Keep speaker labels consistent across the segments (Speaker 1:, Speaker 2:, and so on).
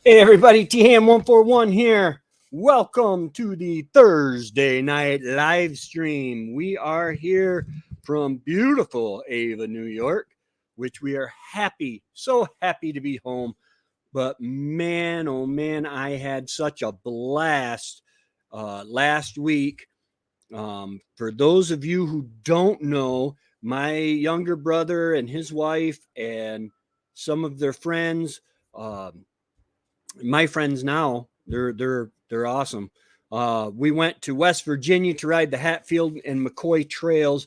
Speaker 1: Hey everybody, THAM141 here. Welcome to the Thursday night live stream. We are here from beautiful Ava, New York, which we are happy, so happy to be home. But man, oh man, I had such a blast last week. For those of you who don't know, my younger brother and his wife and some of their friends, um, my friends now, they're awesome. We went to West Virginia to ride the Hatfield and McCoy trails,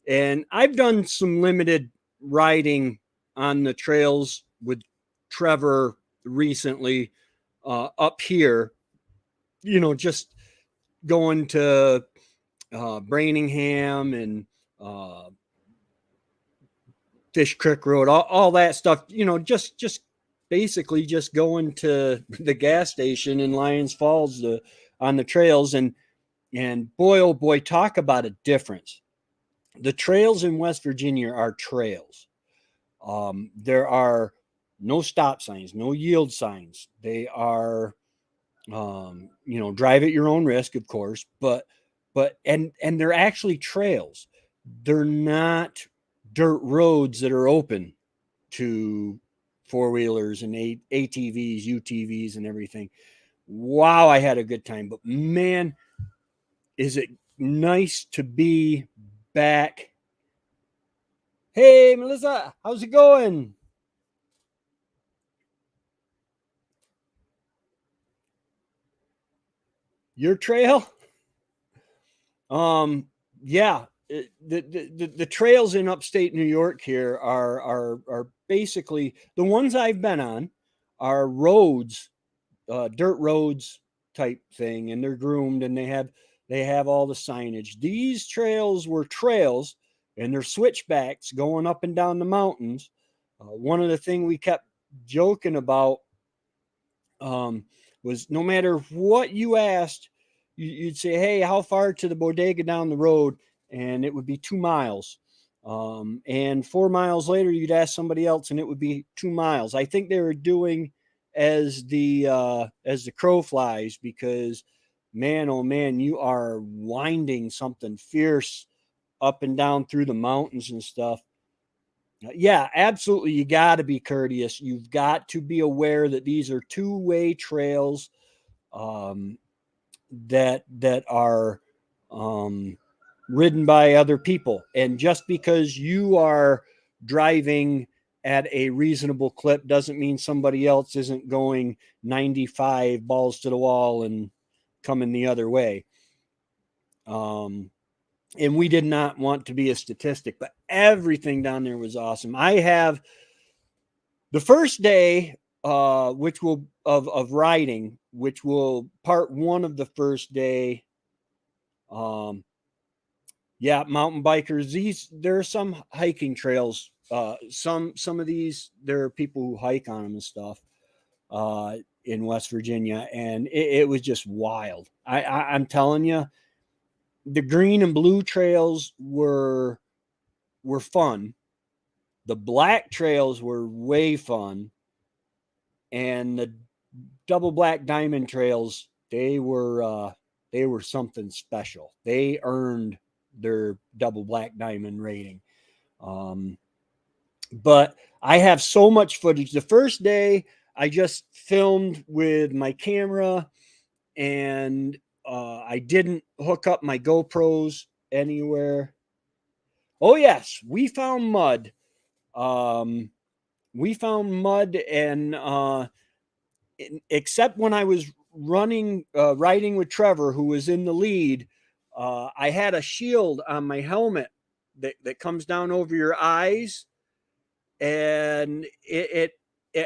Speaker 1: and I've done some limited riding on the trails with Trevor recently up here. Just going to Brainingham and uh, Fish Creek Road, all that stuff. Just basically just going to the gas station in Lyons Falls on the trails, and boy oh boy, talk about a difference. The trails in West Virginia are trails. There are no stop signs, no yield signs. They are drive at your own risk, of course, but they're actually trails. They're not dirt roads that are open to four wheelers and ATVs, UTVs, and everything. Wow, I had a good time. But man, is it nice to be back. Hey, Melissa, how's it going? Your trail? Um, yeah, the trails in upstate New York here are basically the ones I've been on are roads, dirt roads type thing, and they're groomed and they have all the signage. These trails were trails, and they're switchbacks going up and down the mountains. One of the things we kept joking about um, was no matter what you asked, you'd say, "Hey, how far to the bodega down the road?" And it would be 2 miles. And 4 miles later, you'd ask somebody else, and it would be 2 miles. I think they were doing as the crow flies, because man, oh man, you are winding something fierce up and down through the mountains and stuff. Yeah, absolutely. You got to be courteous. You've got to be aware that these are two-way trails, um, that are um, ridden by other people. And just because you are driving at a reasonable clip doesn't mean somebody else isn't going 95 balls to the wall and coming the other way. Um, and we did not want to be a statistic, but everything down there was awesome. I have the first day, which will of riding, which will part one of the first day. Um, yeah, mountain bikers. There are some hiking trails. Some of these, there are people who hike on them and stuff. In West Virginia, and it was just wild. I'm telling you, the green and blue trails were fun. The black trails were way fun, and the double black diamond trails, they were something special. They earned their double black diamond rating. Um, but I have so much footage. The first day, I just filmed with my camera, and I didn't hook up my GoPros anywhere. Oh yes, Um, we found mud, and except when I was riding with Trevor, who was in the lead, I had a shield on my helmet that comes down over your eyes, and it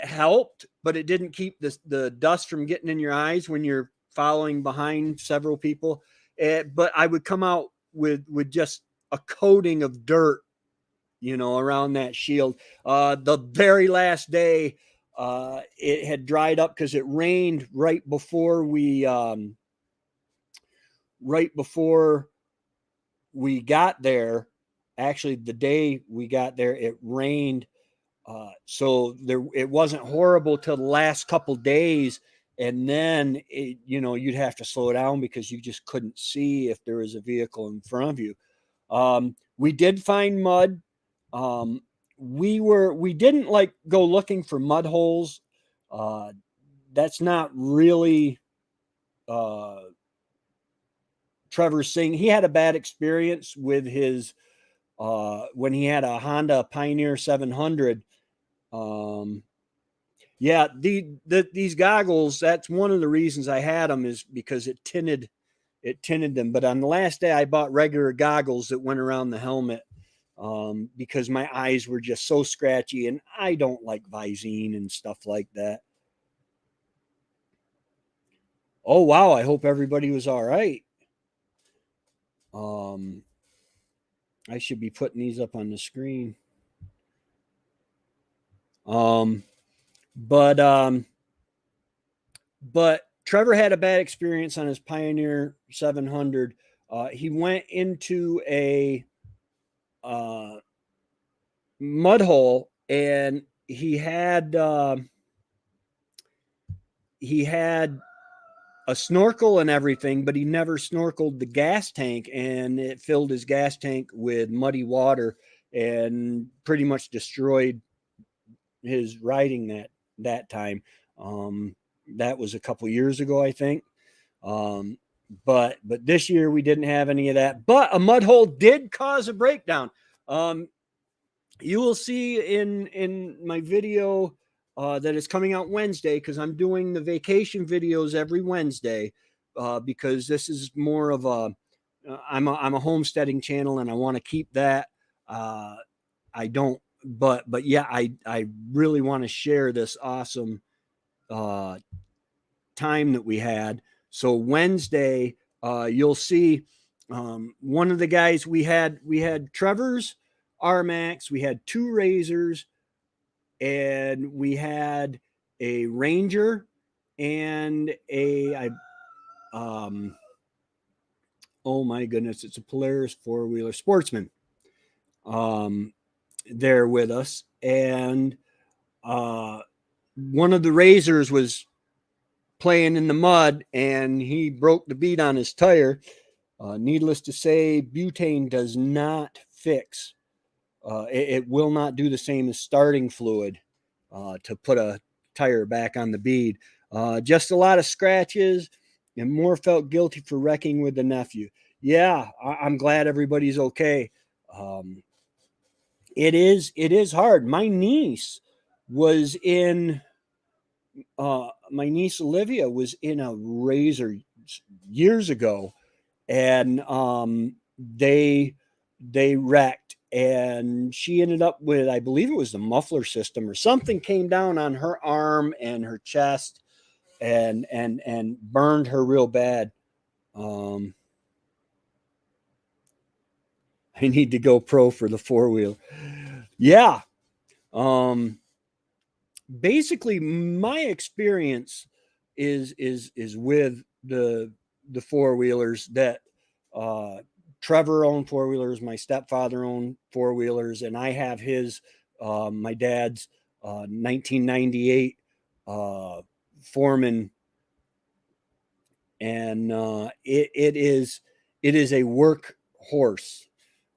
Speaker 1: helped, but it didn't keep the dust from getting in your eyes when you're following behind several people. But I would come out with just a coating of dirt, around that shield. The very last day, it had dried up because it rained right before we got there. Actually, the day we got there, it rained So it wasn't horrible till the last couple days, and then you'd have to slow down because you just couldn't see if there was a vehicle in front of you. We did find mud. Um, we didn't like go looking for mud holes. Uh, that's not really uh, Trevor's thing. He had a bad experience with his when he had a Honda Pioneer 700. Um, yeah, these goggles. That's one of the reasons I had them, is because it tinted them. But on the last day, I bought regular goggles that went around the helmet, because my eyes were just so scratchy, and I don't like Visine and stuff like that. Oh wow! I hope everybody was all right. Um, I should be putting these up on the screen. Um, but but Trevor had a bad experience on his Pioneer 700. He went into a uh, mud hole, and he had a snorkel and everything, but he never snorkeled the gas tank, and it filled his gas tank with muddy water and pretty much destroyed his riding that time. Um, that was a couple years ago, I think. Um, but this year we didn't have any of that. But a mud hole did cause a breakdown. Um, you will see in my video that is coming out Wednesday, because I'm doing the vacation videos every Wednesday, because this is more of I'm a homesteading channel, and I want to keep that. I don't, but yeah, I really want to share this awesome uh, time that we had. So Wednesday, you'll see one of the guys we had Trevor's RMAX, we had two Razors, and we had a Ranger and um, oh my goodness, it's a Polaris 4-wheeler Sportsman um, there with us, and uh, one of the Razors was playing in the mud, and he broke the bead on his tire. Needless to say, butane does not fix. It will not do the same as starting fluid to put a tire back on the bead. Just a lot of scratches, and Moore felt guilty for wrecking with the nephew. Yeah, I'm glad everybody's okay. Um, it is hard. Was in my niece Olivia was in a Razor years ago, and they wrecked, and she ended up with, I believe it was the muffler system or something, came down on her arm and her chest, and burned her real bad. Um, I need to go pro for the 4-wheel. Yeah. Um, Basically my experience is with the 4-wheelers that uh Trevor owned 4-wheelers, my stepfather owned 4-wheelers, and I have his my dad's 1998 Foreman, and it is a work horse.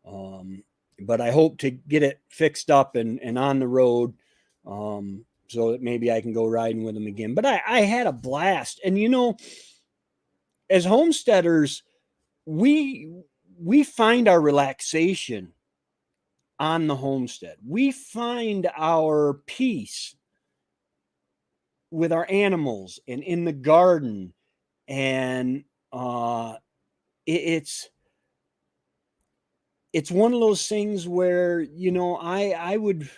Speaker 1: um, but I hope to get it fixed up and on the road, so that maybe I can go riding with him again. But I had a blast, and as homesteaders, we we find our relaxation on the homestead. We find our peace with our animals and in the garden, and it's one of those things where I would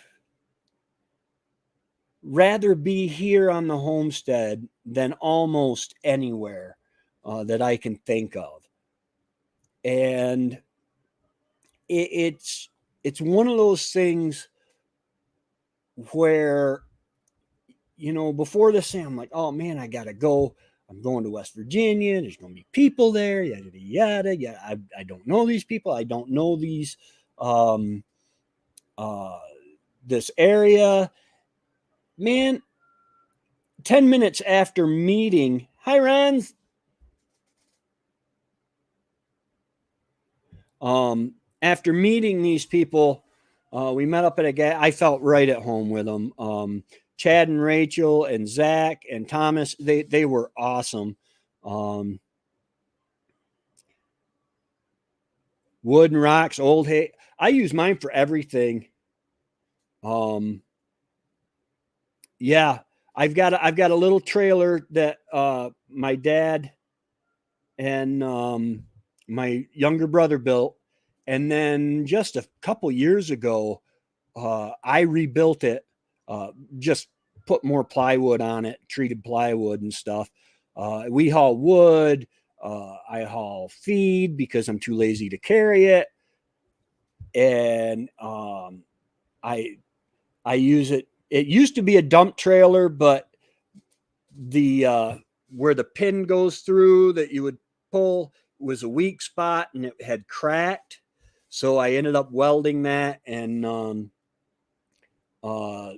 Speaker 1: rather be here on the homestead than almost anywhere that I can think of. And it, it's it's one of those things where before this thing, I'm like, oh man, I gotta go. I'm going to West Virginia. There's going to be people there. Yada yada yada. Yeah, I don't know these people. I don't know um, uh, this area. Man, 10 minutes after meeting, hi, Rans. After meeting these people, we met up at I felt right at home with them. Chad and Rachel and Zach and Thomas, they were awesome. Wood and rocks, old hay. I use mine for everything. Yeah, I've got a little trailer that my dad and my younger brother built, and then just a couple years ago, I rebuilt it. Just put more plywood on it, treated plywood and stuff. We haul wood. I haul feed because I'm too lazy to carry it, and I use it. It used to be a dump trailer, but the where the pin goes through that you would pull was a weak spot and it had cracked. So I ended up welding that, and uh,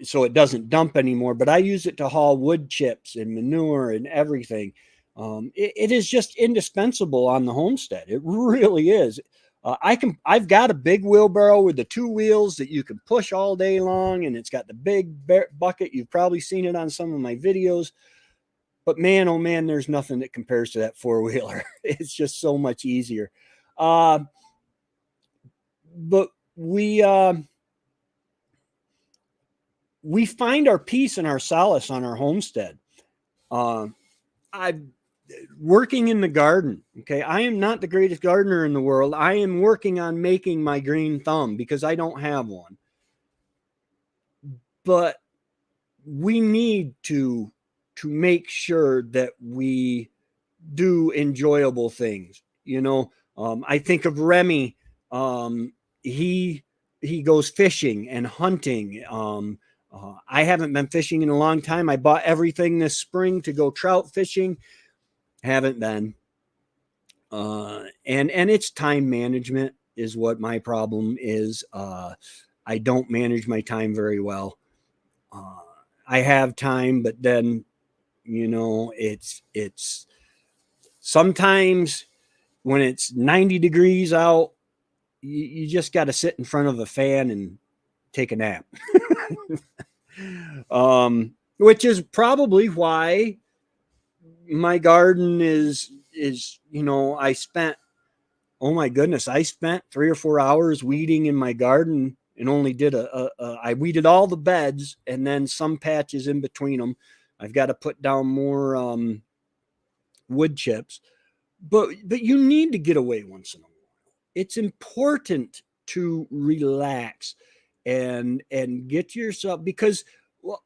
Speaker 1: so it doesn't dump anymore. But I use it to haul wood chips and manure and everything. It is just indispensable on the homestead. It really is. I've got a big wheelbarrow with the two wheels that you can push all day long, and it's got the big bucket. You've probably seen it on some of my videos. But man, oh man, there's nothing that compares to that four-wheeler. It's just so much easier. But we find our peace and our solace on our homestead. I'm working in the garden. Okay, I am not the greatest gardener in the world. I am working on making my green thumb because I don't have one. But we need to make sure that we do enjoyable things. I think of Remy. He goes fishing and hunting. I haven't been fishing in a long time. I bought everything this spring to go trout fishing. Haven't been. And it's time management is what my problem is. I don't manage my time very well. I have time, but then it's sometimes when it's 90 degrees out, you just got to sit in front of a fan and take a nap. Which is probably why my garden is I spent, oh my goodness, I spent 3 or 4 hours weeding in my garden and only did I weeded all the beds and then some patches in between them. I've got to put down more wood chips, but you need to get away once in a while. It's important to relax and get yourself, because well,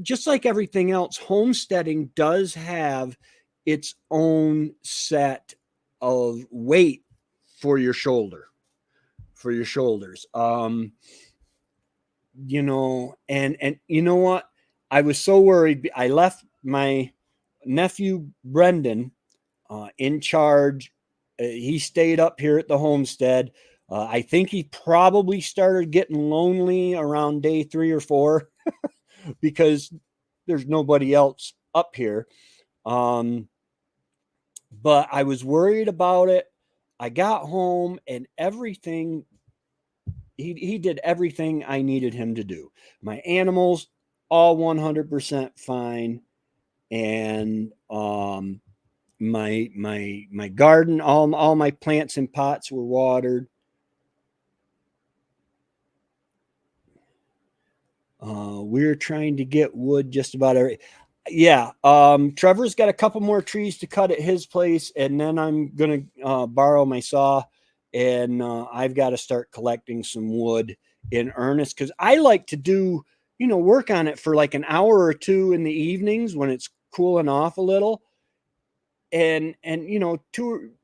Speaker 1: just like everything else, homesteading does have its own set of weight for your shoulders. And you know what? I was so worried. I left my nephew Brendan in charge. He stayed up here at the homestead. I think he probably started getting lonely around day 3 or 4 because there's nobody else up here. But I was worried about it. I got home and everything, he did everything I needed him to do. My animals, all 100% fine. And my garden, all my plants and pots were watered. We're trying to get wood just about every. Yeah, Trevor's got a couple more trees to cut at his place, and then I'm gonna borrow my saw, and I've got to start collecting some wood in earnest because I like to do work on it for like an hour or two in the evenings when it's cooling off a little, and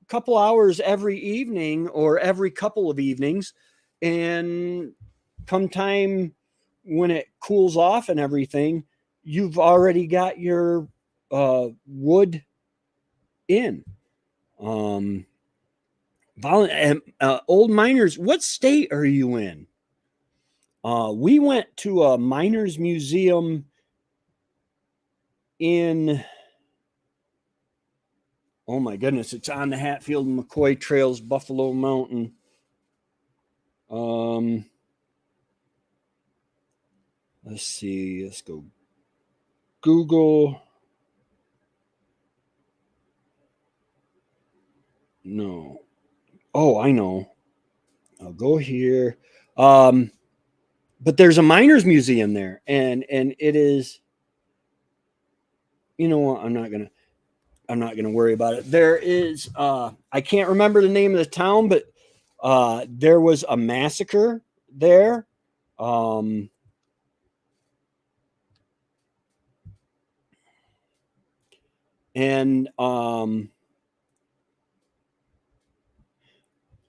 Speaker 1: couple hours every evening or every couple of evenings, and come time when it cools off and everything, you've already got your wood in. Old miners, what state are you in? We went to a miners museum in, oh my goodness, it's on the Hatfield and McCoy Trails, Buffalo Mountain. Let's see. Let's go Google. No. Oh, I know. I'll go here. But there's a miners museum there, and it is. You know what? I'm not gonna worry about it. There is. I can't remember the name of the town, but there was a massacre there. Um, and oh,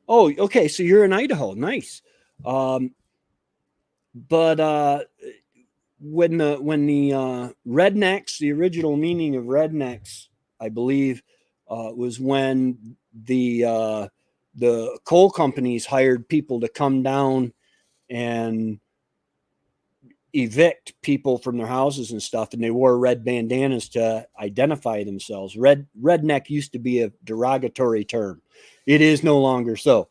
Speaker 1: okay. So you're in Idaho. Nice. But when the rednecks, the original meaning of rednecks, I believe, was when the coal companies hired people to come down and evict people from their houses and stuff, and they wore red bandanas to identify themselves. Redneck used to be a derogatory term. It is no longer so.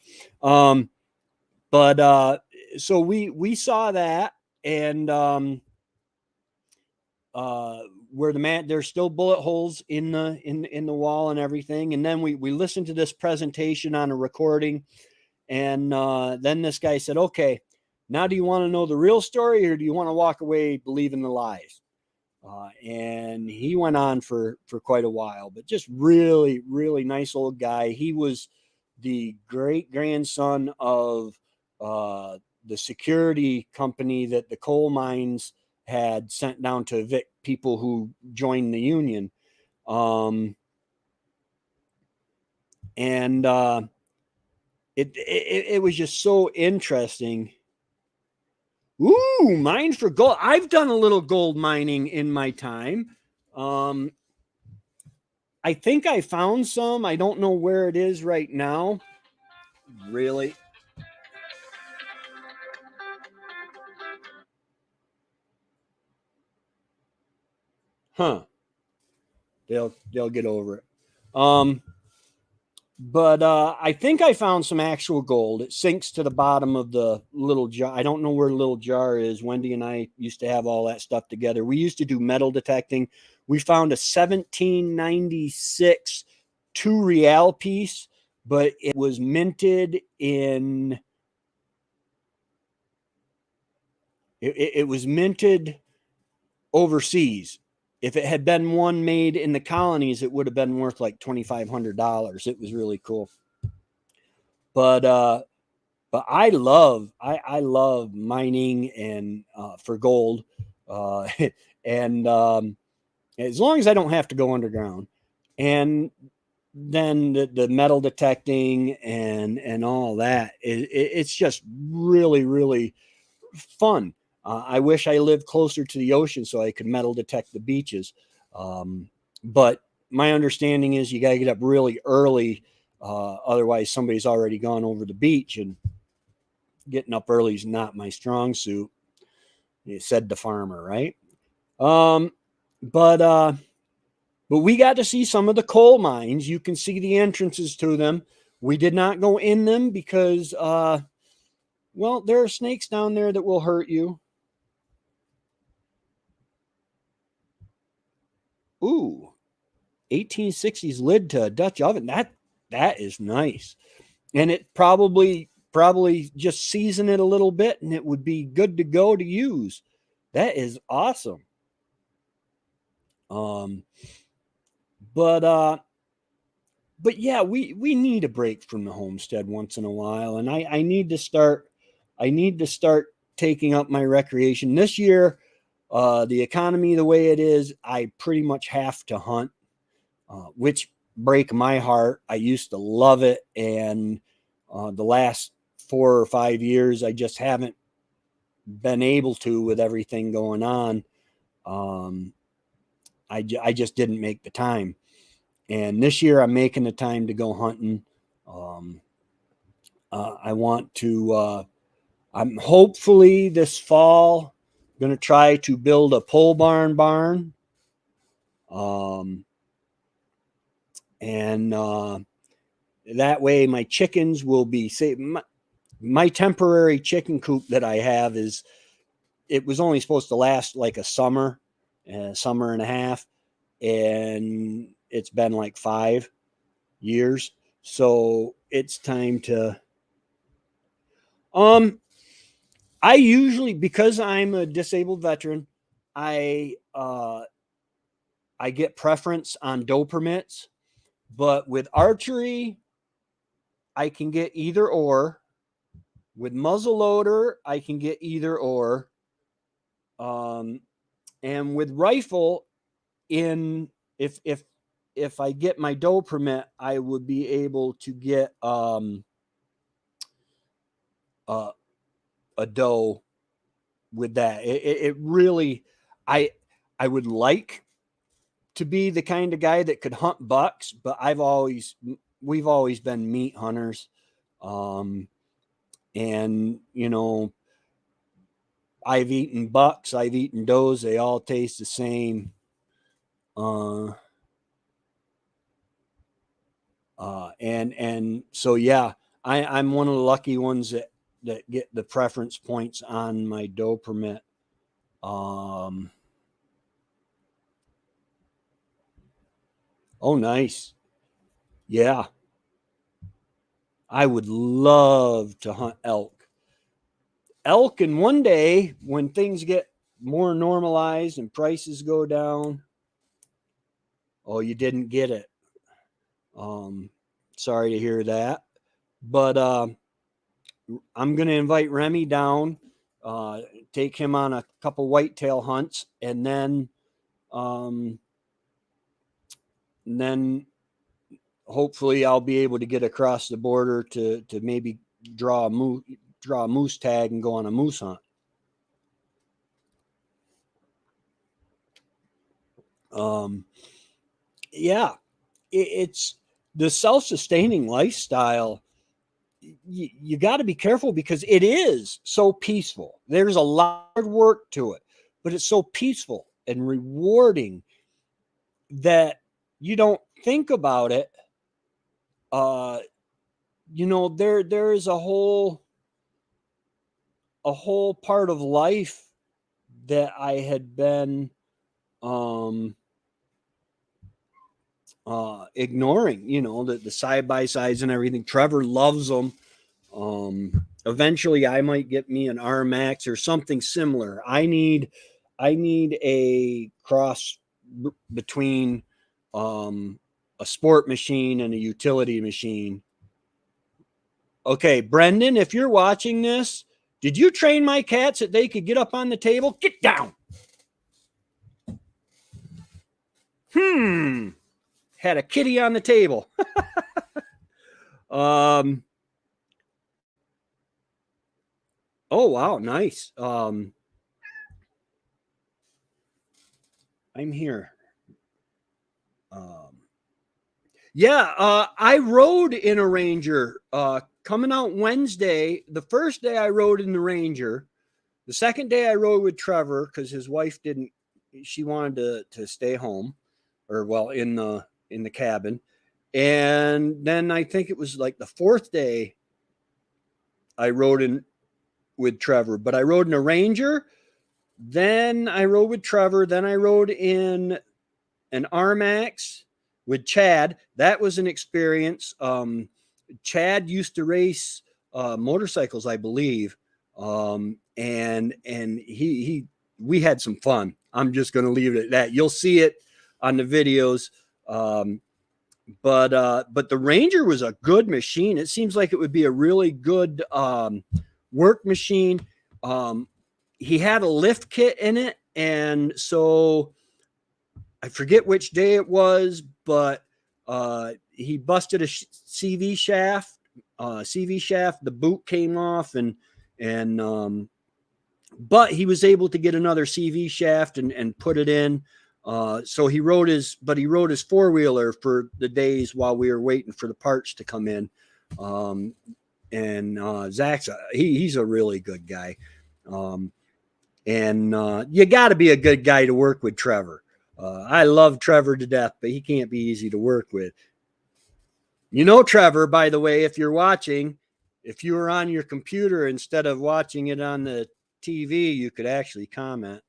Speaker 1: But so we saw that, and where the man, there's still bullet holes in the wall and everything. And then we listened to this presentation on a recording, and then this guy said, "Okay, now do you want to know the real story, or do you want to walk away believing the lies?" And he went on for quite a while, but just really, really nice old guy. He was the great grandson of the security company that the coal mines had sent down to evict people who joined the union. And it was just so interesting. Ooh, mine for gold. I've done a little gold mining in my time. I think I found some. I don't know where it is right now. Really? Huh. They'll get over it. But I think I found some actual gold. It sinks to the bottom of the little jar. I don't know where the little jar is. Wendy and I used to have all that stuff together. We used to do metal detecting. We found a 1796 2 real piece, but it was minted in. It was minted overseas. If it had been one made in the colonies, it would have been worth like $2,500. It was really cool. But I love mining and for gold, and as long as I don't have to go underground, and then the metal detecting and all that, it's just really, really fun. I wish I lived closer to the ocean so I could metal detect the beaches. But my understanding is you got to get up really early. Otherwise, somebody's already gone over the beach, and getting up early is not my strong suit. Said the farmer, right? Um, but but we got to see some of the coal mines. You can see the entrances to them. We did not go in them because, well, there are snakes down there that will hurt you. Ooh, 1860s lid to a Dutch oven. That is nice. And it probably just season it a little bit and it would be good to go to use. That is awesome. Um but yeah, we need a break from the homestead once in a while, and I need to start taking up my recreation this year. The economy the way it is, I pretty much have to hunt, which break my heart. I used to love it, and the last 4 or 5 years, I just haven't been able to with everything going on. Um, I just didn't make the time, and this year I'm making the time to go hunting. Um, I want to I'm hopefully this fall going to try to build a pole barn. And that way my chickens will be safe. My temporary chicken coop that I have it was only supposed to last like a summer and a half, and it's been like 5 years. So it's time to, I usually, because I'm a disabled veteran, I get preference on doe permits, but with archery, I can get either or. With muzzleloader, I can get either or. And with rifle, in if I get my doe permit, I would be able to get a doe with that. It really, I would like to be the kind of guy that could hunt bucks, but we've always been meat hunters. And I've eaten bucks, I've eaten does, they all taste the same. And so yeah, I'm one of the lucky ones that get the preference points on my doe permit. Oh, nice. Yeah, I would love to hunt elk. And one day when things get more normalized and prices go down. Oh, you didn't get it. Sorry to hear that. But I'm going to invite Remy down, take him on a couple whitetail hunts, and then hopefully I'll be able to get across the border to maybe draw a moose tag and go on a moose hunt. Yeah, it's the self-sustaining lifestyle. You got to be careful because it is so peaceful. There's a lot of work to it, but it's so peaceful and rewarding that you don't think about it. There is a whole part of life that I had been ignoring, the side by sides and everything. Trevor loves them. Eventually I might get me an RMAX or something similar. I need a cross between a sport machine and a utility machine. Okay, Brendan, if you're watching this, did you train my cats that they could get up on the table? Get down. Had a kitty on the table. Oh wow, nice. I'm here. I rode in a Ranger coming out Wednesday. The first day I rode in the Ranger. The second day I rode with Trevor because his wife she wanted to stay home, or well, in the cabin. And then I think it was like the fourth day I rode in with Trevor, but I rode in a Ranger. Then I rode with Trevor. Then I rode in an RMAX with Chad. That was an experience. Chad used to race motorcycles, I believe. And we had some fun. I'm just going to leave it at that. You'll see it on the videos. But the Ranger was a good machine. It seems like it would be a really good work machine. He had a lift kit in it, and so I forget which day it was, but he busted a CV shaft. The boot came off, but he was able to get another CV shaft and put it in. So he rode his four-wheeler for the days while we were waiting for the parts to come in. and Zach's he's a really good guy. Um, and you got to be a good guy to work with Trevor. I love Trevor to death, but he can't be easy to work with. You know, Trevor, by the way, if you're watching, if you were on your computer instead of watching it on the TV, you could actually comment.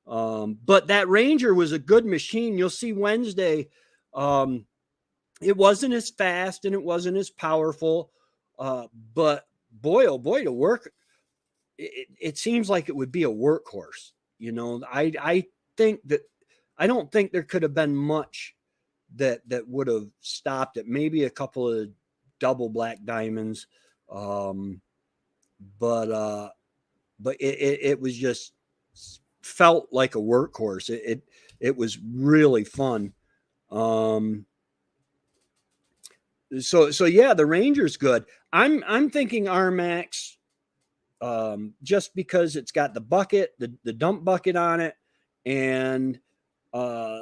Speaker 1: But that Ranger was a good machine. You'll see Wednesday. It wasn't as fast and it wasn't as powerful, but boy, oh boy, to work, it seems like it would be a workhorse. You know, I think that I don't think there could have been much that would have stopped it. Maybe a couple of double black diamonds, um, but it was just felt like a workhorse. It was really fun. Um, so yeah, the Ranger's good. I'm thinking RMAX, just because it's got the bucket, the dump bucket on it, and uh,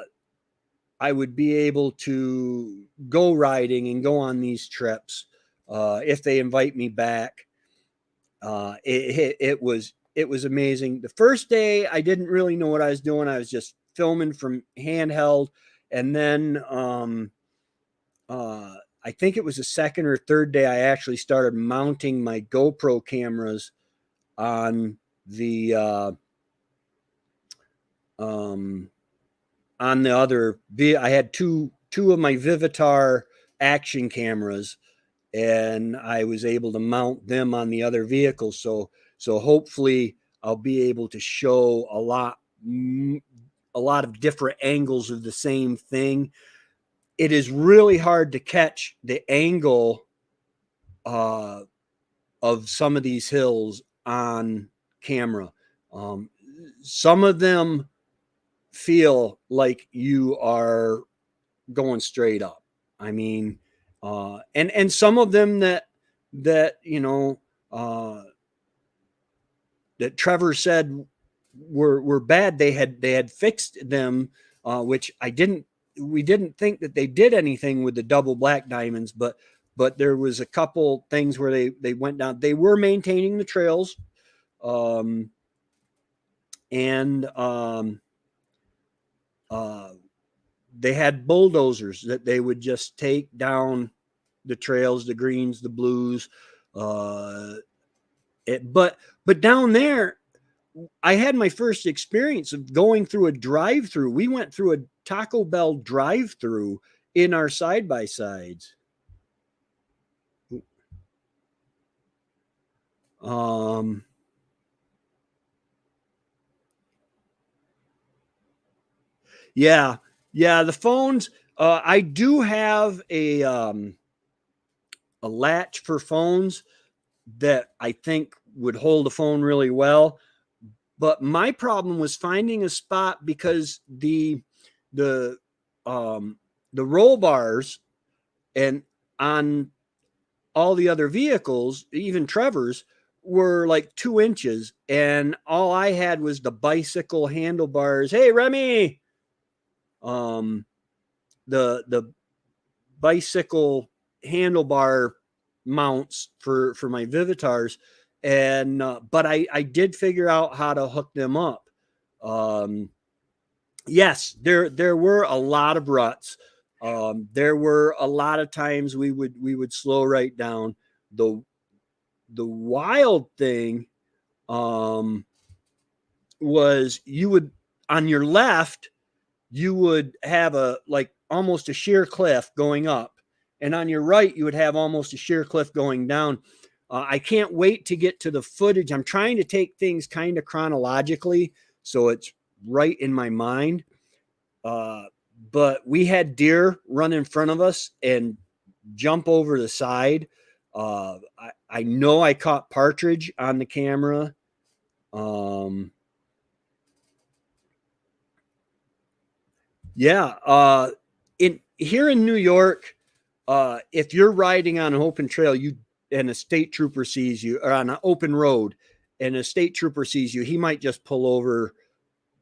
Speaker 1: I would be able to go riding and go on these trips if they invite me back. It was amazing. The first day, I didn't really know what I was doing. I was just filming from handheld, and then I think it was the second or third day I actually started mounting my GoPro cameras on the on the other. I had two of my Vivitar action cameras, and I was able to mount them on the other vehicles. So hopefully I'll be able to show a lot of different angles of the same thing. It is really hard to catch the angle uh, of some of these hills on camera. Um, some of them feel like you are going straight up. I mean, and some of them that you know that Trevor said were bad. They had fixed them, which I didn't. We didn't think that they did anything with the double black diamonds, but there was a couple things where they went down. They were maintaining the trails, um, and uh, they had bulldozers that they would just take down the trails, the greens, the blues. Uh, but down there, I had my first experience of going through a drive-through. We went through a Taco Bell drive-through in our side by sides. Um, yeah, yeah. The phones. I do have a latch for phones that I think would hold a phone really well. But my problem was finding a spot because the um, the roll bars and on all the other vehicles, even Trevor's, were like 2 inches, and all I had was the bicycle handlebars. Hey, Remy, um, the bicycle handlebar mounts for my Vivitars, and but I did figure out how to hook them up. Um, yes, there were a lot of ruts. There were a lot of times we would slow right down. The the wild thing um, was you would on your left you would have a like almost a sheer cliff going up, and on your right you would have almost a sheer cliff going down. I can't wait to get to the footage. I'm trying to take things kind of chronologically so it's right in my mind. Uh, but we had deer run in front of us and jump over the side. I know I caught partridge on the camera. Um, yeah. In here in New York, if you're riding on an open trail, you and a state trooper sees you, or on an open road, and a state trooper sees you, he might just pull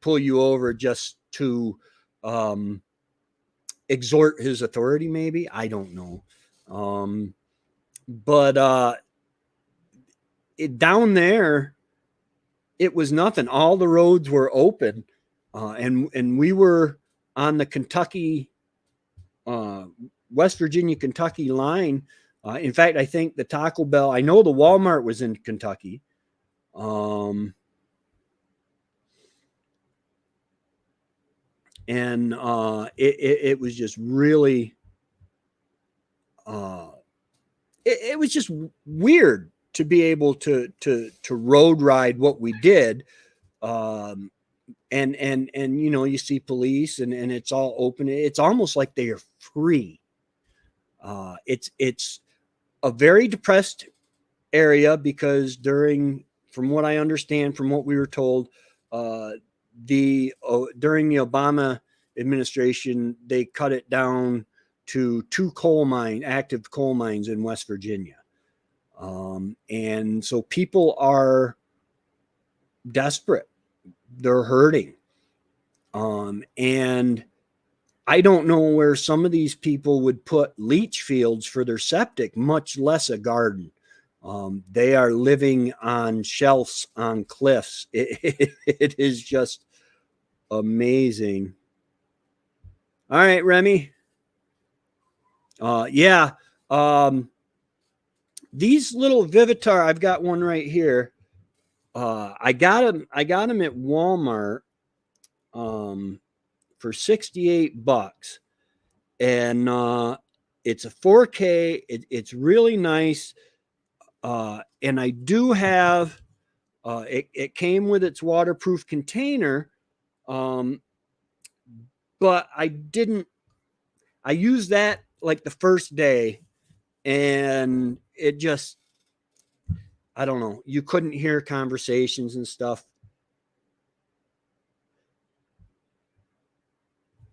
Speaker 1: you over just to exhort his authority. Maybe I don't know. But down there, it was nothing. All the roads were open, and we were on the Kentucky, uh, West Virginia, Kentucky line. In fact, I think the Taco Bell. I know the Walmart was in Kentucky. Um, and it was just really, uh, it was just weird to be able to road ride what we did. Um, and you see police, and it's all open. It's almost like they are free. It's a very depressed area because from what I understand, from what we were told, uh, during the Obama administration, they cut it down to 2 active coal mines in West Virginia. And so people are desperate. They're hurting. And I don't know where some of these people would put leach fields for their septic, much less a garden. They are living on shelves on cliffs. It is just amazing. All right, Remy. Yeah. These little Vivitar, I've got one right here. I got them at Walmart for $68, and it's a 4K. It's really nice. And I do have it came with its waterproof container, but I used that like the first day, and it just, I don't know, you couldn't hear conversations and stuff.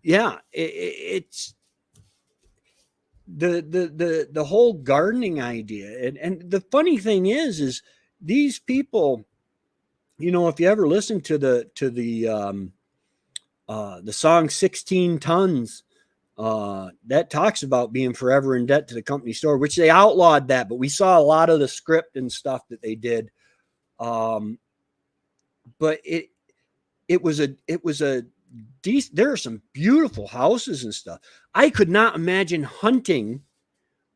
Speaker 1: Yeah, it's the whole gardening idea. And the funny thing is these people, if you ever listen to the song 16 Tons, that talks about being forever in debt to the company store, which they outlawed that, but we saw a lot of the script and stuff that they did. But it was a decent, there are some beautiful houses and stuff. I could not imagine hunting,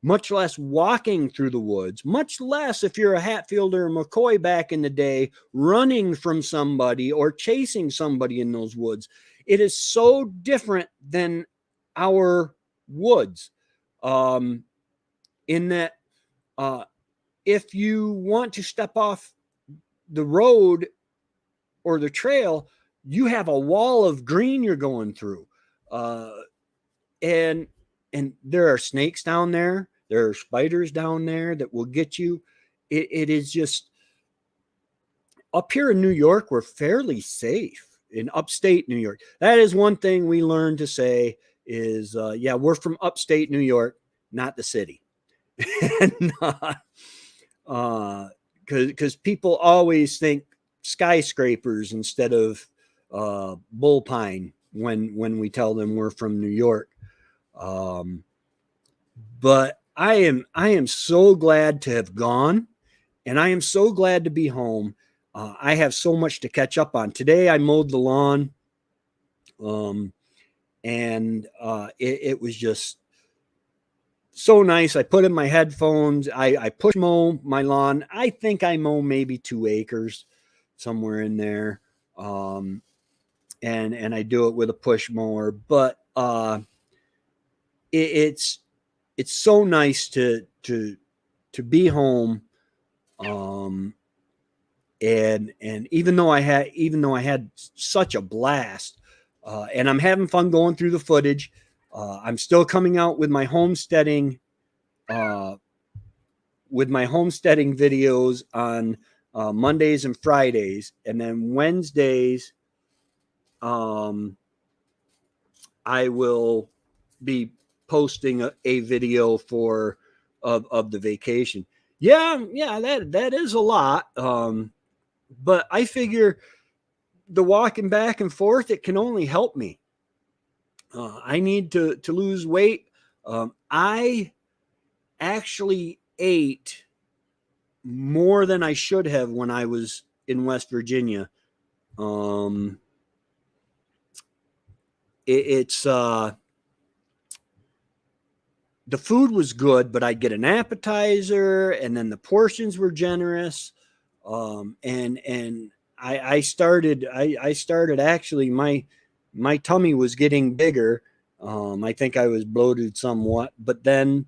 Speaker 1: much less walking through the woods, much less if you're a Hatfield or a McCoy back in the day, running from somebody or chasing somebody in those woods. It is so different than our woods, in that if you want to step off the road or the trail, you have a wall of green you're going through. And there are snakes down there. There are spiders down there that will get you. It is just, up here in New York, we're fairly safe. In upstate New York, that is one thing we learned to say is, yeah, we're from upstate New York, not the city. And because people always think skyscrapers instead of bull pine when we tell them we're from New York. But I am so glad to have gone, and I am so glad to be home. I have so much to catch up on. Today I mowed the lawn, and it was just so nice. I put in my headphones. I push mow my lawn. I think I mow maybe 2 acres, somewhere in there. And I do it with a push mower. But it's so nice to be home. And even though I had such a blast, and I'm having fun going through the footage, I'm still coming out with my homesteading videos on Mondays and Fridays, and then Wednesdays, I will be posting a video of the vacation. Yeah, that is a lot. But I figure the walking back and forth, it can only help me. I need to lose weight. I actually ate more than I should have when I was in West Virginia. It's the food was good, but I'd get an appetizer, and then the portions were generous. And I started actually my tummy was getting bigger. I think I was bloated somewhat, but then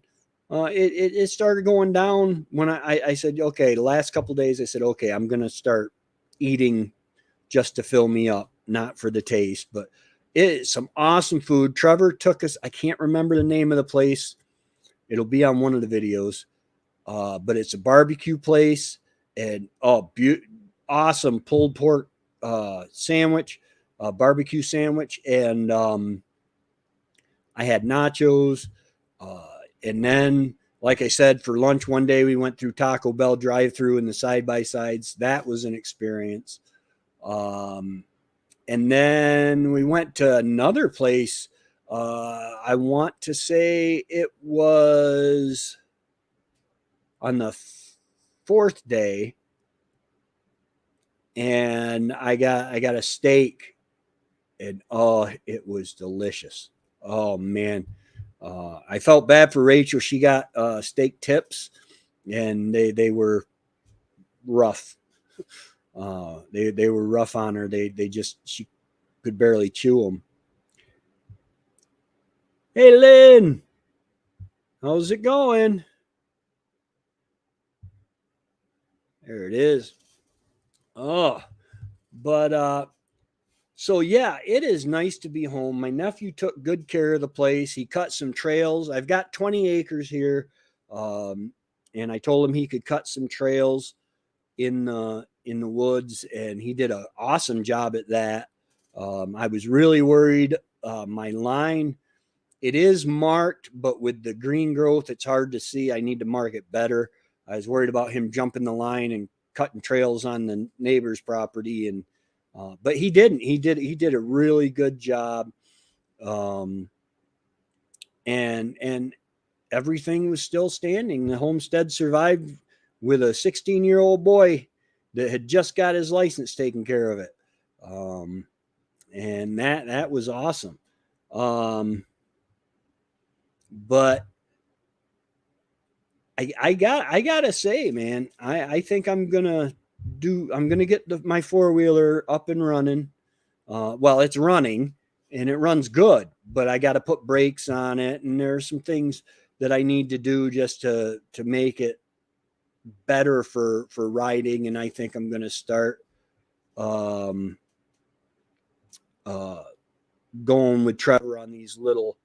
Speaker 1: it started going down when I said, okay, the last couple of days I said, okay, I'm gonna start eating just to fill me up, not for the taste, but it's some awesome food. Trevor took us, I can't remember the name of the place. It'll be on one of the videos. But it's a barbecue place, and awesome pulled pork sandwich, barbecue sandwich, and I had nachos. And then, like I said, for lunch one day, we went through Taco Bell drive-through and the side-by-sides. That was an experience. And then we went to another place. I want to say it was on the fourth day, and I got a steak, and oh, it was delicious. Oh man, I felt bad for Rachel. She got steak tips, and they were rough. They were rough on her. They just, she could barely chew them. Hey Lynn, how's it going? There it is. Oh, but so yeah, it is nice to be home. My nephew took good care of the place. He cut some trails. I've got 20 acres here, and I told him he could cut some trails in the woods, and he did an awesome job at that. I was really worried. My line, it is marked, but with the green growth, it's hard to see. I need to mark it better. I was worried about him jumping the line and cutting trails on the neighbor's property, and but he didn't. He did a really good job, and everything was still standing. The homestead survived with a 16-year-old boy that had just got his license taken care of it, and that was awesome. But I gotta say, man, I think I'm gonna get my 4-wheeler up and running. Well, it's running and it runs good, but I got to put brakes on it, and there are some things that I need to do just to make it better for riding. And I think I'm going to start going with Trevor on these little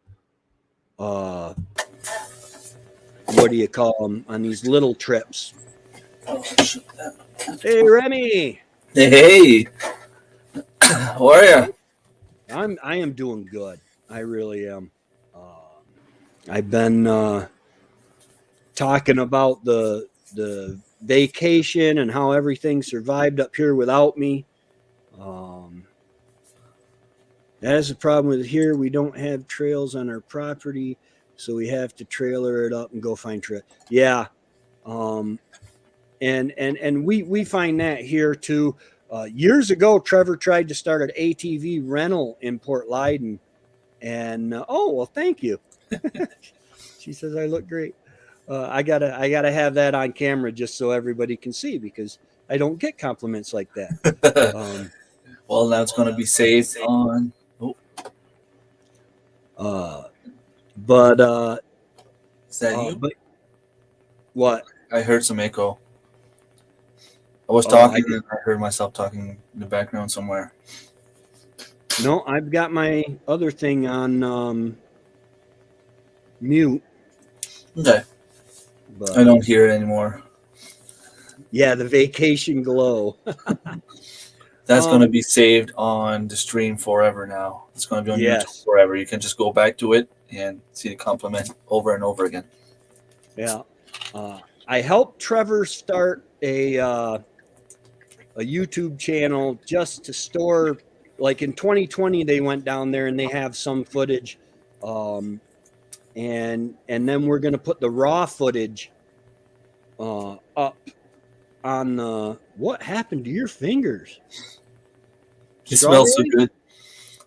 Speaker 1: what do you call them, on these little trips. Hey Remy.
Speaker 2: Hey, how are you?
Speaker 1: I am doing good. I really am. I've been talking about the vacation and how everything survived up here without me. That is the problem with here. We don't have trails on our property, so we have to trailer it up and go find trail. Yeah. And we find that here too. Years ago, Trevor tried to start an ATV rental in Port Leyden, and oh well, thank you. She says I look great. I gotta have that on camera just so everybody can see, because I don't get compliments like that.
Speaker 2: Well, now it's going to be saved on.
Speaker 1: But
Speaker 2: Is that you?
Speaker 1: but what?
Speaker 2: I heard some echo. I was
Speaker 1: Oh,
Speaker 2: talking and I heard myself talking in the background somewhere.
Speaker 1: No, I've got my other thing on mute.
Speaker 2: Okay.
Speaker 1: But
Speaker 2: I don't hear it anymore.
Speaker 1: yeah, the vacation glow.
Speaker 2: That's going to be saved on the stream forever now. It's going to be on YouTube forever. You can just go back to it and see the compliment over and over again.
Speaker 1: Yeah. I helped Trevor start a YouTube channel just to store, like in 2020, they went down there and they have some footage and then we're going to put the raw footage up on the. What happened to your fingers?
Speaker 2: It smells so
Speaker 1: Strawberry?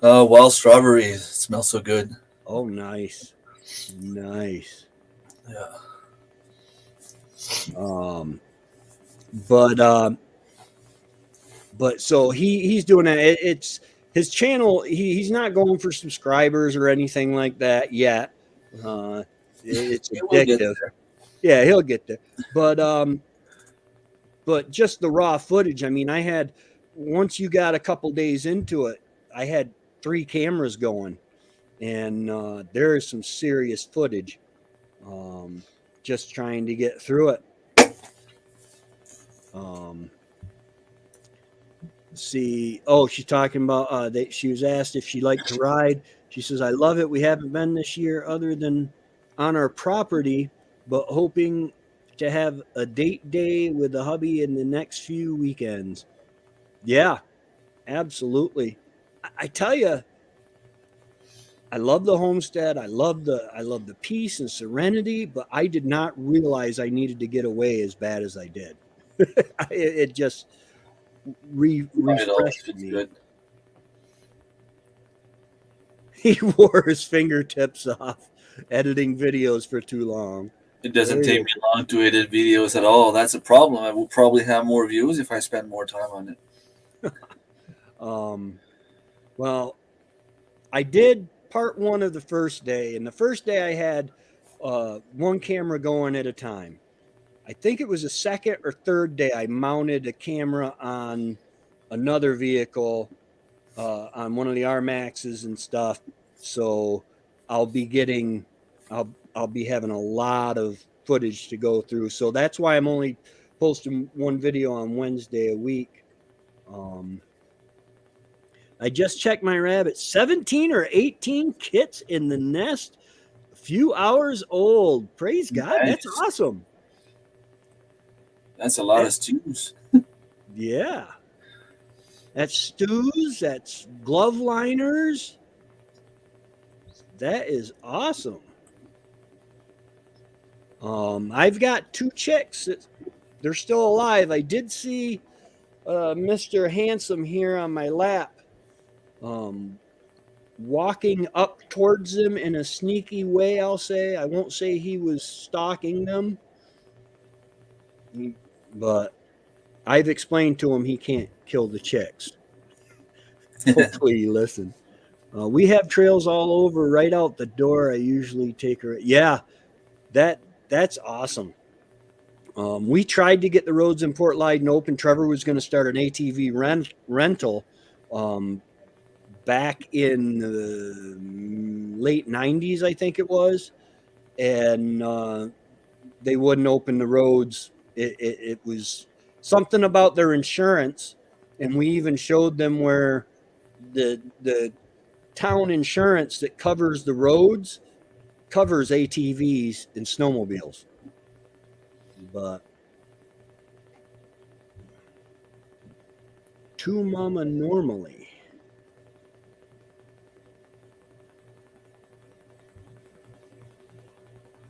Speaker 2: good. Wild strawberries. It smells so good.
Speaker 1: Oh, nice, nice.
Speaker 2: Yeah.
Speaker 1: Um, but so he's doing that. It's his channel. He's not going for subscribers or anything like that yet. Uh, it's
Speaker 2: It will get
Speaker 1: addictive.
Speaker 2: there.
Speaker 1: Yeah, he'll get there. But just the raw footage. I mean, I had once you got a couple days into it, I had 3 cameras going, and there is some serious footage. Um, just trying to get through it. Um, see, oh, she's talking about that. She was asked if she liked to ride. She says, "I love it. We haven't been this year, other than on our property, but hoping to have a date day with the hubby in the next few weekends." Yeah, absolutely. I tell you, I love the homestead. I love the peace and serenity, but I did not realize I needed to get away as bad as I did. It just
Speaker 2: It always
Speaker 1: refreshed
Speaker 2: feels
Speaker 1: me.
Speaker 2: good.
Speaker 1: He wore his fingertips off editing videos for too long.
Speaker 2: It doesn't
Speaker 1: There
Speaker 2: take
Speaker 1: you
Speaker 2: me long to edit videos at all. That's a problem. I will probably have more views if I spend more time on it.
Speaker 1: go. Well, I did part one of the first day, and the first day I had one camera going at a time. I think it was the second or third day I mounted a camera on another vehicle on one of the R Maxes and stuff. So I'll be getting, I'll be having a lot of footage to go through. So that's why I'm only posting one video on Wednesday a week. Um, I just checked my rabbit. 17 or 18 kits in the nest, a few hours old. Praise God. That's
Speaker 2: Nice.
Speaker 1: awesome.
Speaker 2: That's a lot
Speaker 1: That,
Speaker 2: of stews.
Speaker 1: yeah. That's stews. That's glove liners. That is awesome. I've got 2 chicks. They're still alive. I did see Mr. Handsome here on my lap, um, walking up towards them in a sneaky way. I'll say. I won't say he was stalking them, but I've explained to him he can't kill the chicks. Hopefully, he listened. We have trails all over, right out the door. I usually take her. Yeah, that's awesome. We tried to get the roads in Port Leyden open. Trevor was going to start an ATV rental um, back in the late 90s, I think it was. And they wouldn't open the roads. It was something about their insurance. And we even showed them where the town insurance that covers the roads covers ATVs and snowmobiles. But to mama normally.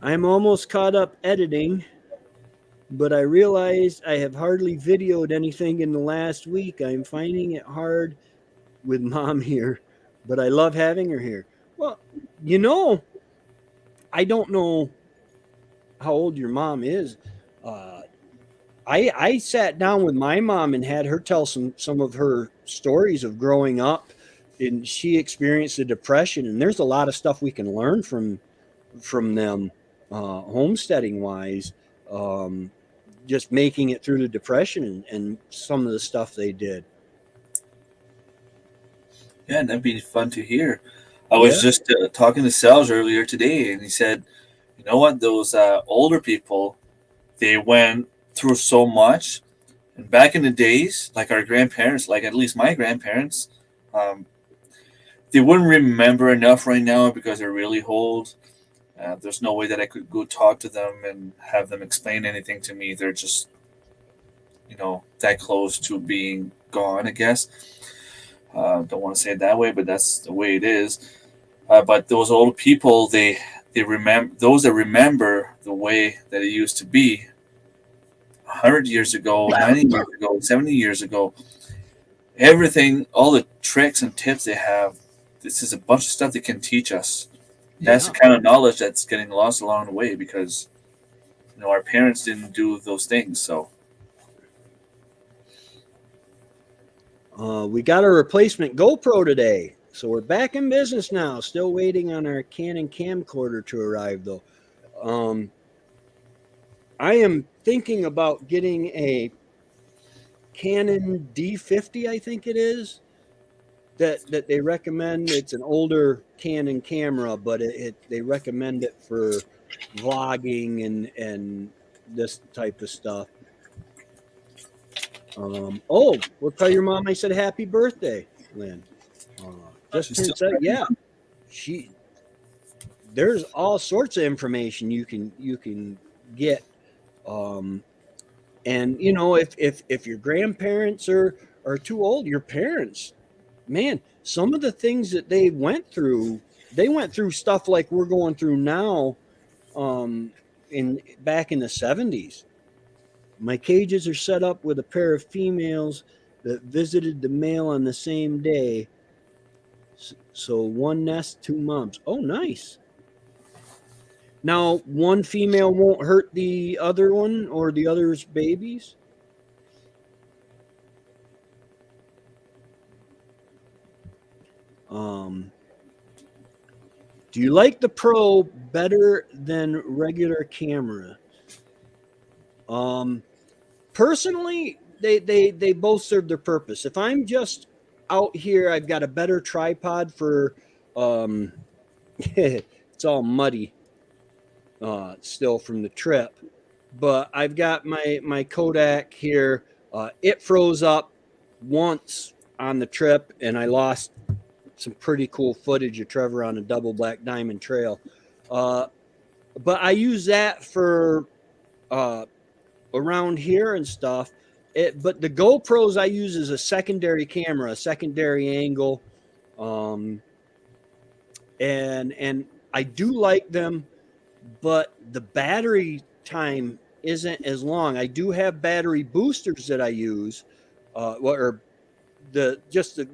Speaker 1: I'm almost caught up editing, but I realized I have hardly videoed anything in the last week. I'm finding it hard with mom here, but I love having her here. Well, you know, I don't know how old your mom is. Uh, I sat down with my mom and had her tell some of her stories of growing up, and she experienced the depression. And there's a lot of stuff we can learn from them, homesteading wise. Um, just making it through the depression and some of the stuff they did.
Speaker 2: Yeah, that'd be fun to hear. I was
Speaker 1: Yeah,
Speaker 2: just talking to Sales earlier today, and he said, "You know what? Those older people, they went through so much. And back in the days, like our grandparents, like at least my grandparents, um, they wouldn't remember enough right now because they're really old. There's no way that I could go talk to them and have them explain anything to me. They're just, that close to being gone, I guess. Don't want to say it that way, but that's the way it is. But those old people, they remember those that remember the way that it used to be 100 years ago, 90 years ago, 70 years ago. Everything, all the tricks and tips they have, this is a bunch of stuff they can teach us. That's the
Speaker 1: Yeah.
Speaker 2: kind of knowledge that's getting lost along the way because our parents didn't do those things. So
Speaker 1: We got a replacement GoPro today, so we're back in business now. Still waiting on our Canon camcorder to arrive, though. Um, I am thinking about getting a Canon D50, I think it is, that they recommend. It's an older Canon camera, but they recommend it for vlogging and this type of stuff. Oh, we'll tell your mom I said happy birthday, Lynn. Just
Speaker 2: she's still
Speaker 1: turned seven. Yeah, she. There's all sorts of information you can get. Um, and if your grandparents are too old, your parents, man, some of the things that they went through stuff like we're going through now. In back in the 70s, my cages are set up with a pair of females that visited the male on the same day. So one nest, two moms. Oh, nice. Now, one female won't hurt the other one or the other's babies. Um, do you like the Pro better than regular camera? Um, Personally, they both serve their purpose. If I'm just out here, I've got a better tripod for. Um, it's all muddy still from the trip, but I've got my Kodak here. It froze up once on the trip, and I lost some pretty cool footage of Trevor on a double black diamond trail. Uh, but I use that for uh, around here and stuff. But the GoPros I use as a secondary camera, a secondary angle, um, and I do like them, but the battery time isn't as long. I do have battery boosters that I use, or the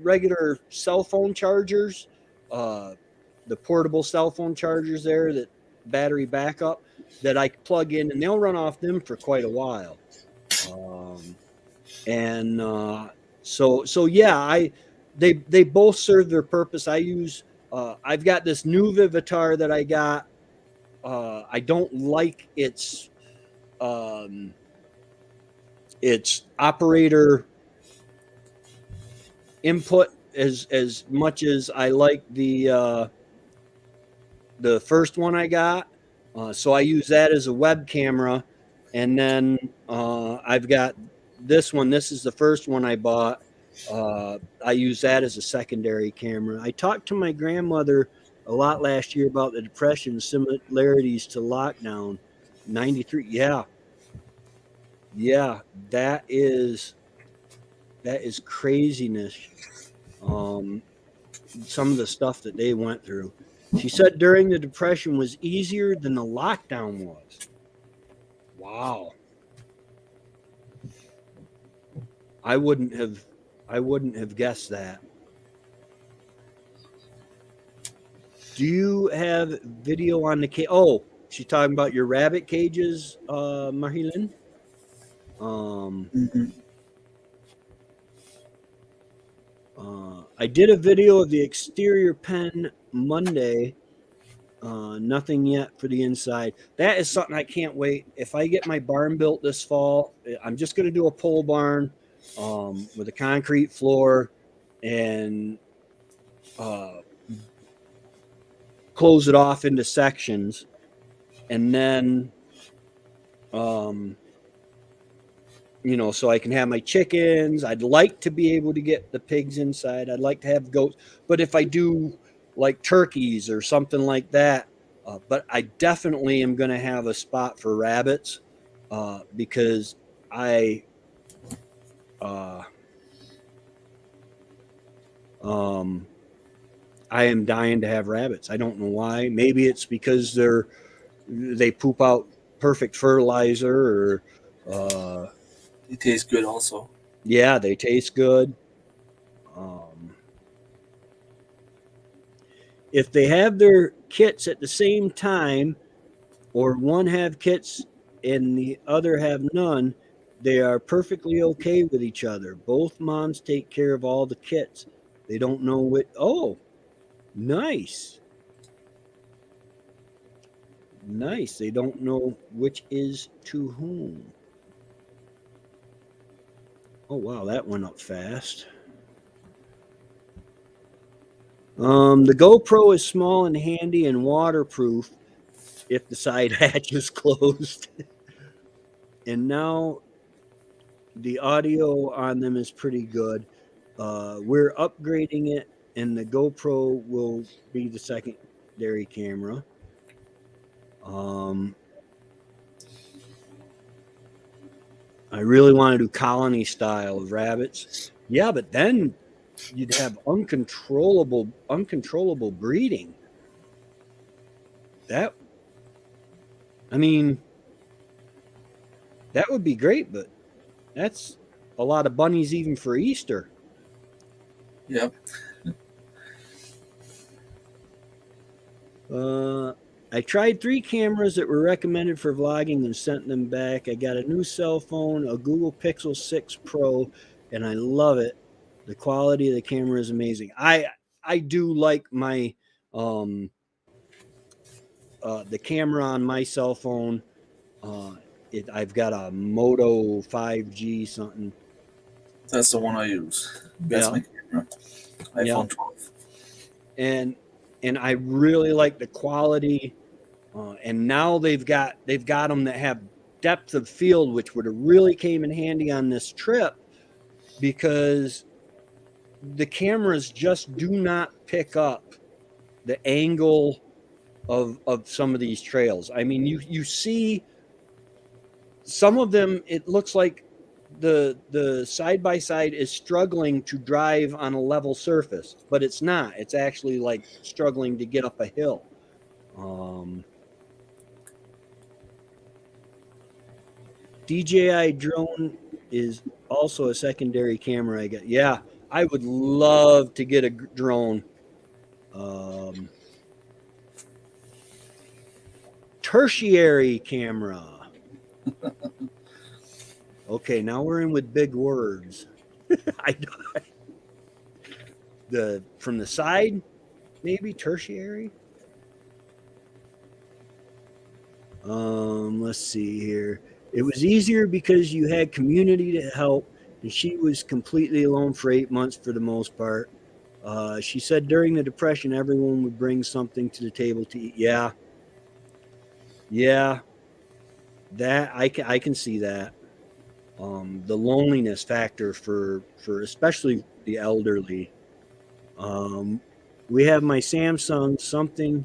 Speaker 1: regular cell phone chargers, uh, the portable cell phone chargers there that battery backup that I plug in, and they'll run off them for quite a while. Um, and so yeah, they both serve their purpose. I've got this new Vivitar that I got. I don't like um, its operator input as much as I like the first one I got. So I use that as a web camera, and then I've got this one. This is the first one I bought. I use that as a secondary camera. I talked to my grandmother a lot last year about the depression similarities to lockdown 93. Yeah, yeah, that is craziness. Um, some of the stuff that they went through. She said during the depression was easier than the lockdown was. Wow. I wouldn't have I wouldn't have guessed that. Do you have video on the cage? Oh, she's talking about your rabbit cages, Marilyn. Um,
Speaker 2: Mhm.
Speaker 1: I did a video of the exterior pen Monday. Nothing yet for the inside. That is something I can't wait. If I get my barn built this fall, I'm just going to do a pole barn with a concrete floor and uh, close it off into sections, and then um, so I can have my chickens. I'd like to be able to get the pigs inside. I'd like to have goats, but if I do like turkeys or something like that, but I definitely am going to have a spot for rabbits because I uh, um, I am dying to have rabbits. I don't know why. Maybe it's because they poop out perfect fertilizer, or
Speaker 2: It tastes good also.
Speaker 1: yeah, they taste good. Um, if they have their kits at the same time, or one have kits and the other have none, they are perfectly okay with each other. Both moms take care of all the kits. They don't know what. Oh, nice. Nice. They don't know which is to whom. Oh, wow, that went up fast. The GoPro is small and handy and waterproof if the side hatch is closed. And now the audio on them is pretty good. We're upgrading it, and the GoPro will be the secondary camera. Um, I really want to do colony style of rabbits. Yeah, but then you'd have uncontrollable breeding. That, I mean, that would be great, but that's a lot of bunnies even for Easter.
Speaker 2: Yep.
Speaker 1: Uh, I tried 3 cameras that were recommended for vlogging and sent them back. I got a new cell phone, a Google Pixel 6 Pro, and I love it. The quality of the camera is amazing. I do like my the camera on my cell phone. Uh, I've got a Moto 5G something.
Speaker 2: That's the one I use. That's
Speaker 1: Yeah,
Speaker 2: my camera.
Speaker 1: yeah,
Speaker 2: iPhone 12.
Speaker 1: and I really like the quality. And now they've got them that have depth of field, which would have really came in handy on this trip, because the cameras just do not pick up the angle of some of these trails. I mean, you see some of them, it looks like the side by side is struggling to drive on a level surface, but it's not. It's actually like struggling to get up a hill. Um, DJI drone is also a secondary camera I get. Yeah, I would love to get a drone. Um, Tertiary camera. Okay, now we're in with big words. I the from the side, maybe tertiary. Let's see here. It was easier because you had community to help, and she was completely alone for 8 months for the most part. She said during the Depression, everyone would bring something to the table to eat. Yeah, yeah, that I can see that. The loneliness factor for especially the elderly. Um, we have my Samsung something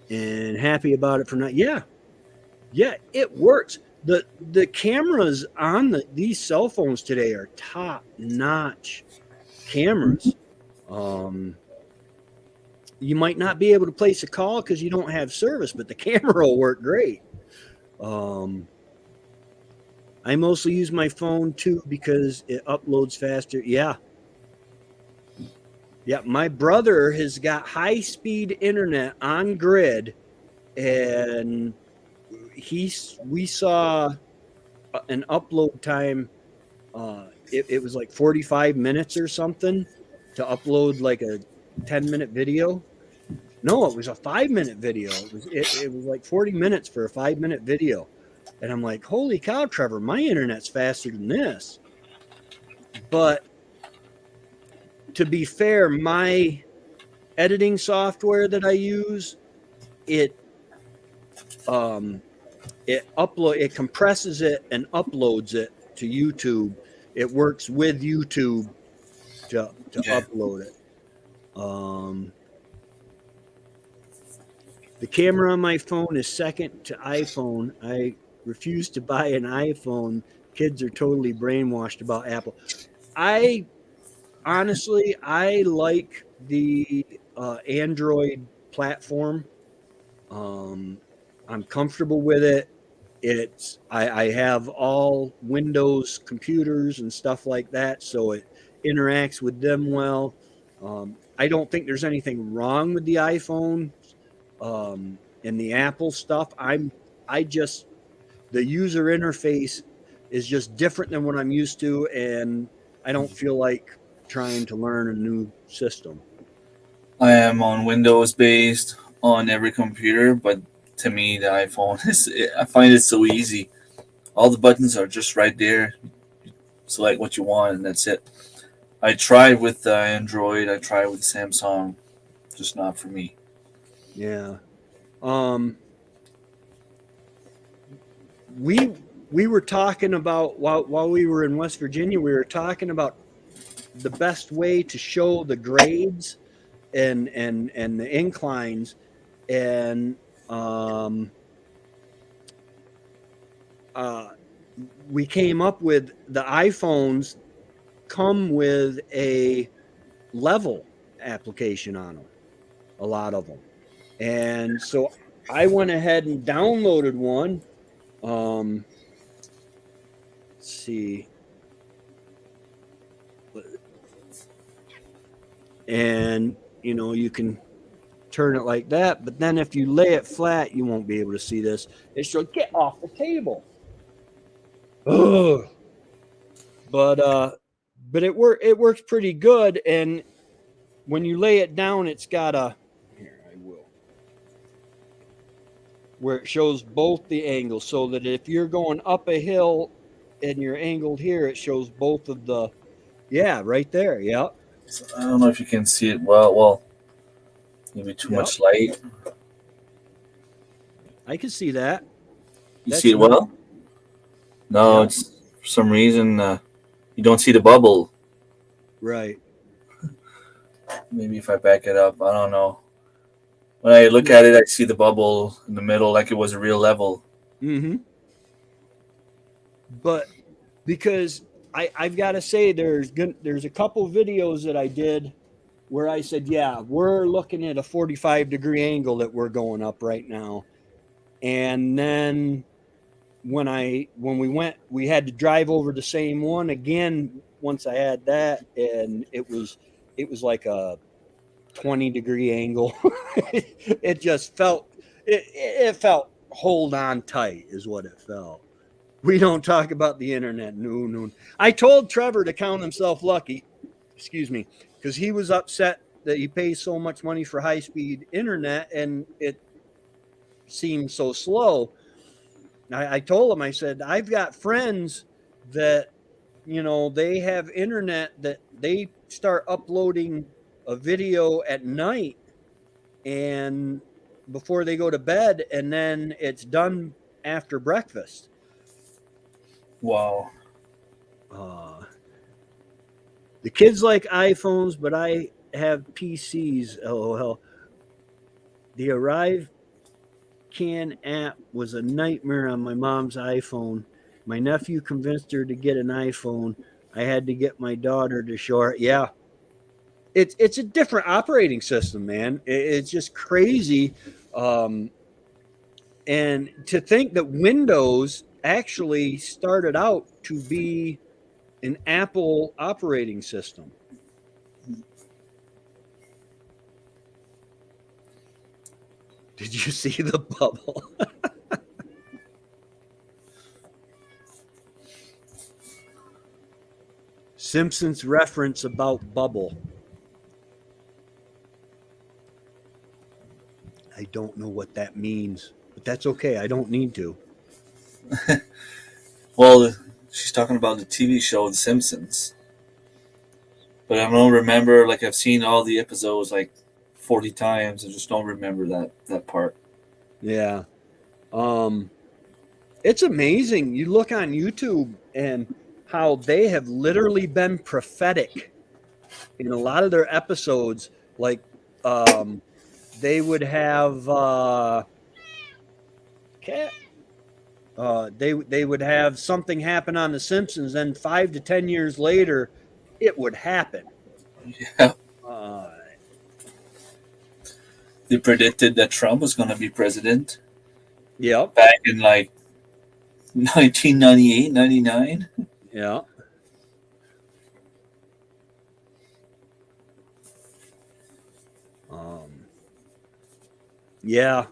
Speaker 1: and happy about it for not. Yeah, yeah, it works. The cameras on these cell phones today are top notch cameras. Um, you might not be able to place a call because you don't have service, but the camera will work great. Um, I mostly use my phone too because it uploads faster. Yeah. Yeah. My brother has got high speed internet on grid, and we saw an upload time. It was like 45 minutes or something to upload like a 10-minute video. No, it was a 5-minute video. It was like 40 minutes for a 5-minute video. And I'm like, holy cow, Trevor, my internet's faster than this. But to be fair, my editing software that I use, it it compresses it and uploads it to YouTube. It works with YouTube to
Speaker 2: Yeah.
Speaker 1: upload it. Um, the camera on my phone is second to iPhone. I refuse to buy an iPhone. Kids are totally brainwashed about Apple. I honestly, I like the Android platform. Um, I'm comfortable with it. I have all Windows computers and stuff like that, so it interacts with them well. I don't think there's anything wrong with the iPhone and the Apple stuff. I just the user interface is just different than what I'm used to, and I don't feel like trying to learn a new system.
Speaker 2: I am on Windows based on every computer, but to me, the iPhone is. I find it so easy. All the buttons are just right there. Select what you want, and that's it. I tried with Android. I tried with Samsung. Just not for me.
Speaker 1: Yeah. Um, we we were talking about while we were in West Virginia, we were talking about the best way to show the grades and the inclines, and um, uh, we came up with the iPhones come with a level application on them, a lot of them, and so I went ahead and downloaded one. Um, let's see, and you can turn it like that, but then if you lay it flat, you won't be able to see this. It should get off the table. Ugh. But it works pretty good, and when you lay it down, it's got a here I will where it shows both the angles, so that if you're going up a hill and you're angled here, it shows both of the yeah right there. Yep,
Speaker 2: So I don't know if you can see it well. Well, maybe too
Speaker 1: yep.
Speaker 2: much light.
Speaker 1: I can see that.
Speaker 2: You see
Speaker 1: That's
Speaker 2: it
Speaker 1: nice.
Speaker 2: well? No,
Speaker 1: Yep,
Speaker 2: it's for some reason you don't see the bubble.
Speaker 1: right.
Speaker 2: Maybe if I back it up, I don't know. When I look at it, I see the bubble in the middle, like it was a real level.
Speaker 1: Mm-hmm. But because I've got to say there's a couple videos that I did where I said, yeah, we're looking at a 45-degree angle that we're going up right now. And then when we went, we had to drive over the same one again once I had that, and it was like a 20-degree angle. It just it felt hold on tight is what it felt. We don't talk about the internet. No, no. I told Trevor to count himself lucky, excuse me, because he was upset that he pays so much money for high speed internet and it seems so slow. I told him, I said, I've got friends that, they have internet that they start uploading a video at night and before they go to bed, and then it's done after breakfast.
Speaker 2: Wow.
Speaker 1: Uh, the kids like iPhones, but I have PCs. LOL. The Arrive Can app was a nightmare on my mom's iPhone. My nephew convinced her to get an iPhone. I had to get my daughter to show her. Yeah, it's a different operating system, man. It's just crazy. Um, and to think that Windows actually started out to be an Apple operating system. Did you see the bubble? Simpsons reference about bubble. I don't know what that means, but that's okay. I don't need to.
Speaker 2: Well, she's talking about the TV show The Simpsons, but I don't remember. Like I've seen all the episodes like 40 times. I just don't remember that part.
Speaker 1: Yeah. Um it's amazing. You look on YouTube and how they have literally been prophetic in a lot of their episodes. Like um they would have cat they would have something happen on the Simpsons, then 5 to 10 years later it would happen.
Speaker 2: Yeah.
Speaker 1: uh
Speaker 2: They predicted that Trump was going to be president
Speaker 1: Yep.
Speaker 2: back in like 1998, 99.
Speaker 1: Yeah. Yeah.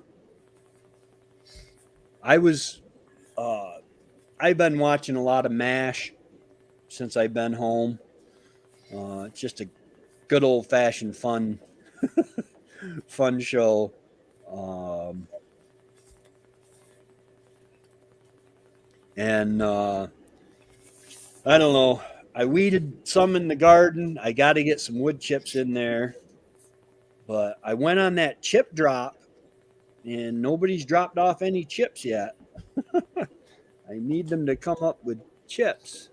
Speaker 1: I was I've been watching a lot of MASH since I've been home. It's just a good old fashioned fun show. Um, and I don't know. I weeded some in the garden. I got to get some wood chips in there. But I went on that chip drop and nobody's dropped off any chips yet. I need them to come up with chips.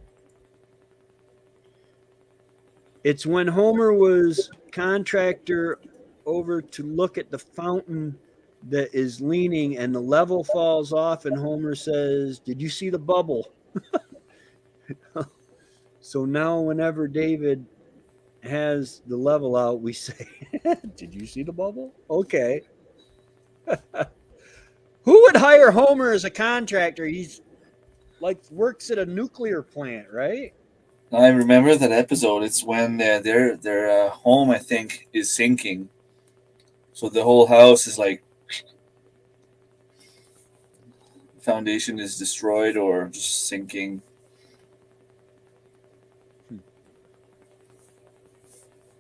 Speaker 1: It's when Homer was contractor over to look at the fountain that is leaning and the level falls off and Homer says, "Did you see the bubble?" So now whenever David has the level out, we say, "Did you see the bubble?" Okay. Who would hire Homer as a contractor? He's like works at a nuclear plant, right?
Speaker 2: I remember that episode. It's when their home, I think, is sinking. So the whole house is like foundation is destroyed or just sinking.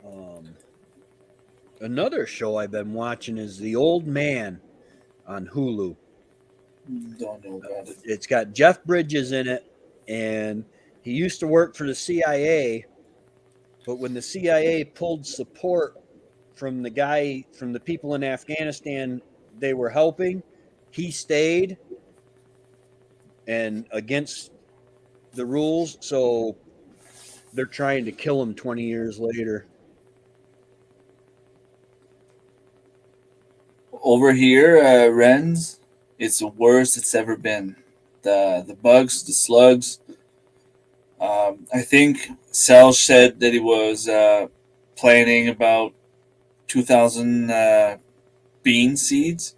Speaker 1: Um, Another show I've been watching is The Old Man on Hulu.
Speaker 2: Don't know about it.
Speaker 1: It's got Jeff Bridges in it, and he used to work for the CIA. But when the CIA pulled support from the people in Afghanistan they were helping, he stayed and against the rules. So they're trying to kill him 20 years later.
Speaker 2: Over here, Ren's, it's the worst it's ever been. The bugs, the slugs. I think Sal said that he was planting about 2,000 bean seeds,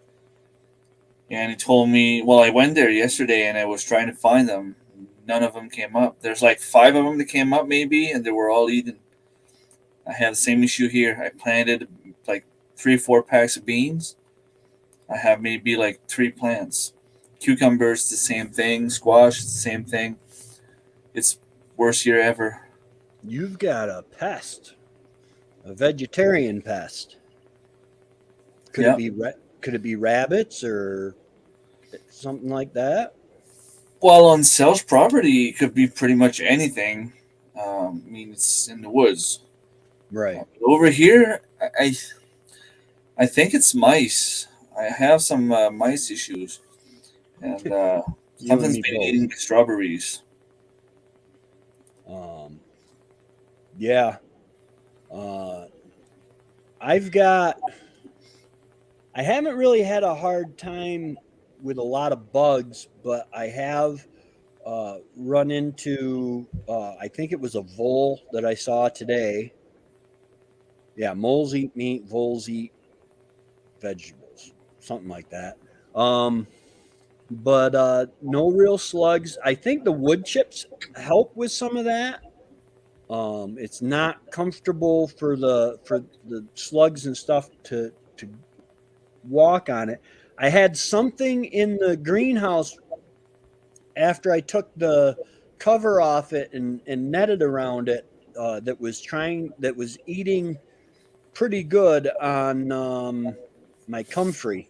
Speaker 2: and he told me. Well, I went there yesterday and I was trying to find them. None of them came up. There's like 5 of them that came up maybe, and they were all eaten. I have the same issue here. I planted like 3 or 4 packs of beans. I have maybe like 3 plants. Cucumbers, the same thing. Squash, the same thing. It's worst year ever.
Speaker 1: You've got a pest, a vegetarian pest. Could it
Speaker 2: Yeah.
Speaker 1: be could it be rabbits or something like that?
Speaker 2: Well, on Sal's property, it could be pretty much anything. I mean, it's in the woods.
Speaker 1: Right.
Speaker 2: Over here, I think it's mice. I have some mice issues, and
Speaker 1: You and
Speaker 2: something's
Speaker 1: me
Speaker 2: been
Speaker 1: both.
Speaker 2: eating the strawberries.
Speaker 1: Um, yeah. Uh, I've got. I haven't really had a hard time with a lot of bugs, but I have run into. I think it was a vole that I saw today. Yeah, moles eat meat, voles eat vegetables, something like that. Um, but no real slugs. I think the wood chips help with some of that. It's not comfortable for the slugs and stuff to walk on it. I had something in the greenhouse after I took the cover off it and netted around it that was eating pretty good on my comfrey.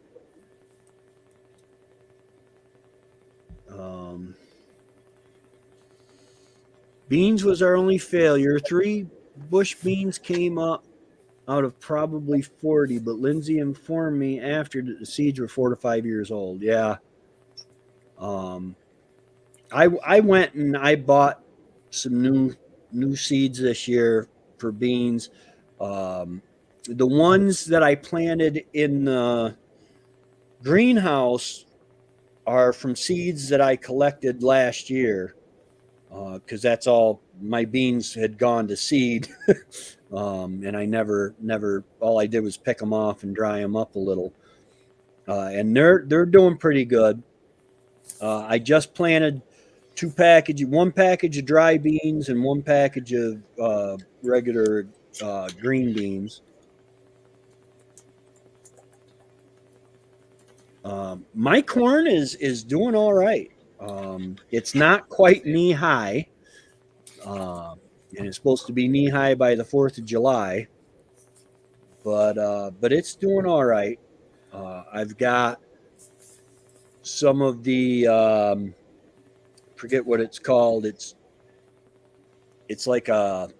Speaker 1: Um, Beans was our only failure. 3 bush beans came up out of probably 40, but Lindsay informed me after that the seeds were 4 to 5 years old. Yeah. Um, I went and I bought some new seeds this year for beans. Um, the ones that I planted in the greenhouse are from seeds that I collected last year because that's all my beans had gone to seed. And I never, all I did was pick them off and dry them up a little. And they're doing pretty good. I just planted one package of dry beans and one package of regular green beans. My corn is doing all right. It's not quite knee high, uh, and it's supposed to be knee high by the 4th of July. But it's doing all right. I've got some of the forget what it's called. It's like a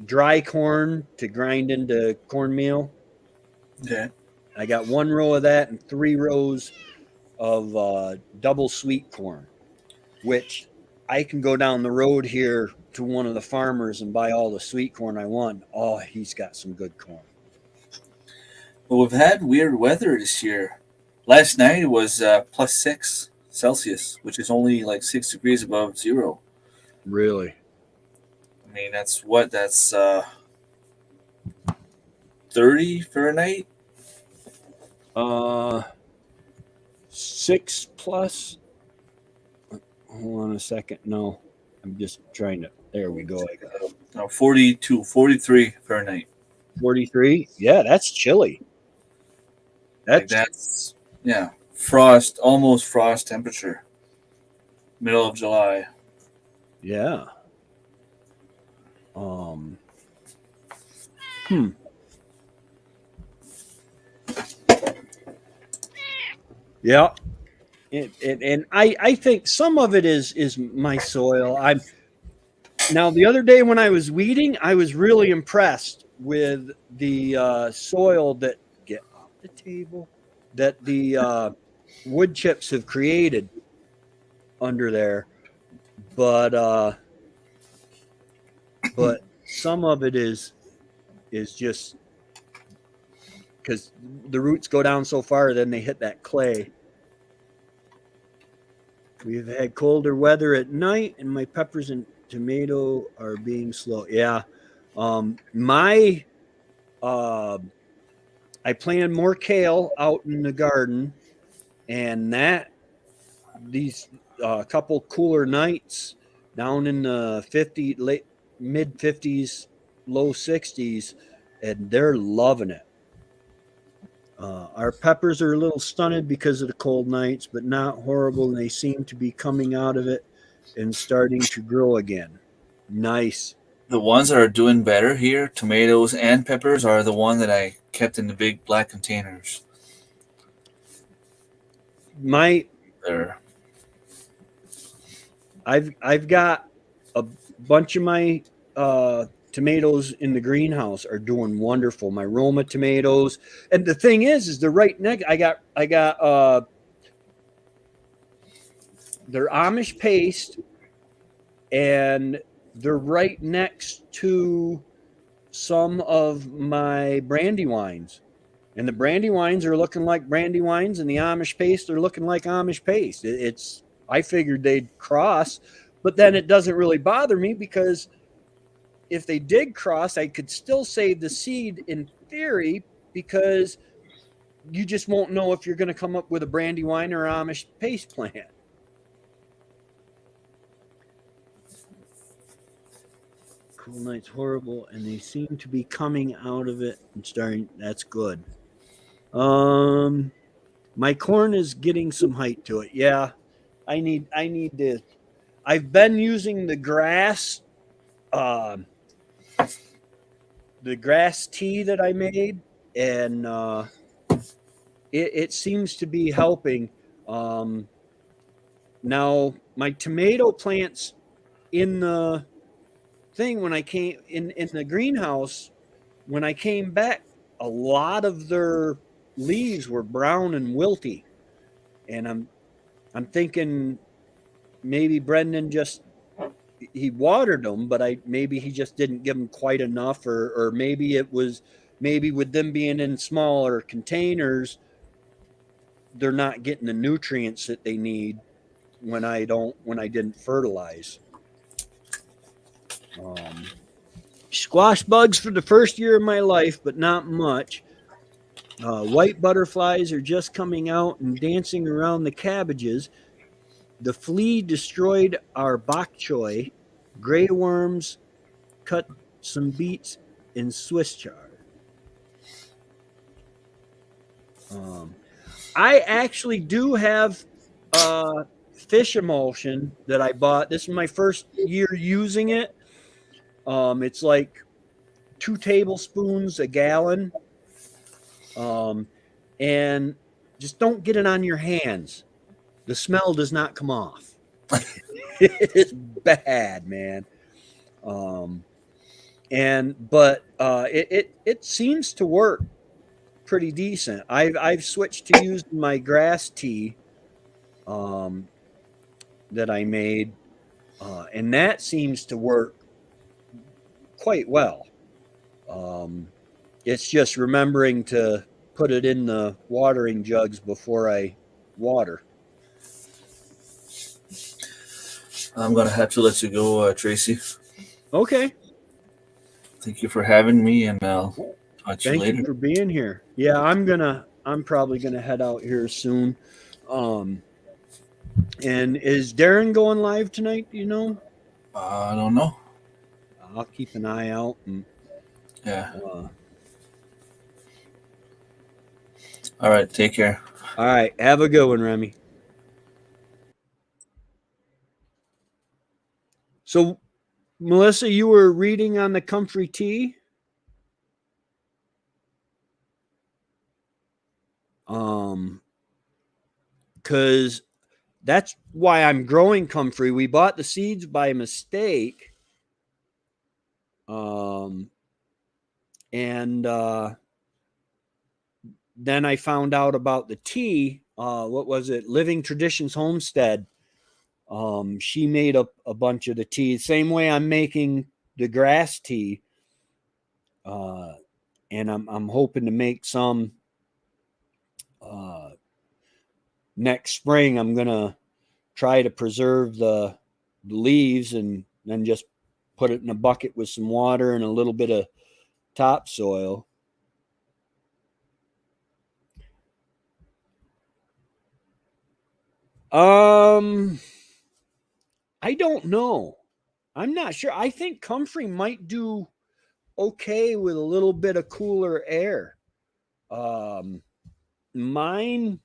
Speaker 1: dry corn to grind into cornmeal.
Speaker 2: Okay.
Speaker 1: I got 1 row of that and 3 rows of double sweet corn, which I can go down the road here to one of the farmers and buy all the sweet corn I want. Oh, he's got some good corn.
Speaker 2: Well, we've had weird weather this year. Last night it was +6 Celsius, which is only like 6 degrees above zero.
Speaker 1: Really?
Speaker 2: I mean, that's 30 Fahrenheit.
Speaker 1: Uh, 6 plus. Hold on a second. No, I'm just trying to. There we go. I got
Speaker 2: No, 42, 43 Fahrenheit.
Speaker 1: 43. Yeah, that's chilly.
Speaker 2: Like
Speaker 1: That's
Speaker 2: that's yeah, frost, almost frost temperature. Middle of July.
Speaker 1: yeah. Um. Hmm. Yeah. And I think some of it is my soil. I'm now the other day when I was weeding, I was really impressed with the soil that get off the table that the wood chips have created under there. But but some of it is just because the roots go down so far, then they hit that clay. We've had colder weather at night, and my peppers and tomato are being slow. Yeah, my I planted more kale out in the garden, and that these couple cooler nights down in the 50 late mid 50s, low 60s, and they're loving it. Our peppers are a little stunted because of the cold nights, but not horrible, and they seem to be coming out of it and starting to grow again. Nice.
Speaker 2: The ones that are doing better here, tomatoes and peppers, are the one that I kept in the big black containers.
Speaker 1: My
Speaker 2: There.
Speaker 1: I've got a bunch of my tomatoes in the greenhouse are doing wonderful. My Roma tomatoes, and the thing is they're right next. I got they're Amish paste, and they're right next to some of my brandywines. And the brandywines are looking like brandywines, and the Amish paste are looking like Amish paste. It's I figured they'd cross, but then it doesn't really bother me because if they did cross, I could still save the seed in theory because you just won't know if you're going to come up with a brandywine or Amish paste plant. Cool night's horrible, and they seem to be coming out of it and starting. That's good. Um, my corn is getting some height to it. Yeah, I need to. I've been using uh, the grass tea that I made, and it seems to be helping. Um, Now my tomato plants in the thing when I came in the greenhouse when I came back, a lot of their leaves were brown and wilty, and I'm thinking maybe Brendan just he watered them, but I maybe he just didn't give them quite enough, or maybe it was maybe with them being in smaller containers, they're not getting the nutrients that they need when I didn't fertilize. Squash bugs for the first year of my life, but not much. White butterflies are just coming out and dancing around the cabbages. The flea destroyed our bok choy. Gray worms cut some beets in Swiss chard. Um, I actually do have fish emulsion that I bought. This is my first year using it. It's like 2 tablespoons a gallon. Um, and just don't get it on your hands. The smell does not come off. It's bad, man. Um, but it seems to work pretty decent. I've switched to using my grass tea um, that I made, and that seems to work quite well. Um, it's just remembering to put it in the watering jugs before I water.
Speaker 2: I'm gonna have to let you go, Tracy.
Speaker 1: Okay.
Speaker 2: Thank you for having me, and I'll talk to you
Speaker 1: Thank you
Speaker 2: later.
Speaker 1: for being here. Yeah, I'm probably gonna head out here soon. Um, and is Darren going live tonight? Do you know?
Speaker 2: I don't know.
Speaker 1: I'll keep an eye out. And
Speaker 2: Yeah.
Speaker 1: uh,
Speaker 2: All right. Take care.
Speaker 1: all right, have a good one, Remy. So, Melissa, you were reading on the comfrey tea. Because that's why I'm growing comfrey. We bought the seeds by mistake. Um, and then I found out about the tea. What was it? Living Traditions Homestead. She made a bunch of the tea. Same way I'm making the grass tea. Uh, and I'm hoping to make some uh, next spring. I'm gonna try to preserve the leaves and then just put it in a bucket with some water and a little bit of topsoil. Um, I don't know. I'm not sure. I think comfrey might do okay with a little bit of cooler air. Um, mine,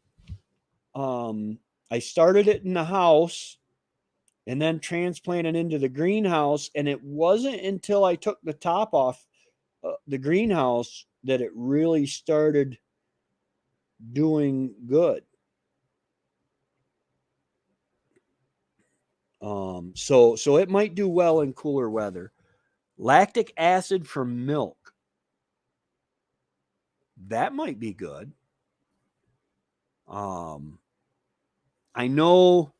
Speaker 1: I started it in the house and then transplanted into the greenhouse. And it wasn't until I took the top off the greenhouse that it really started doing good. So it might do well in cooler weather. Lactic acid from milk, that might be good. Um, I know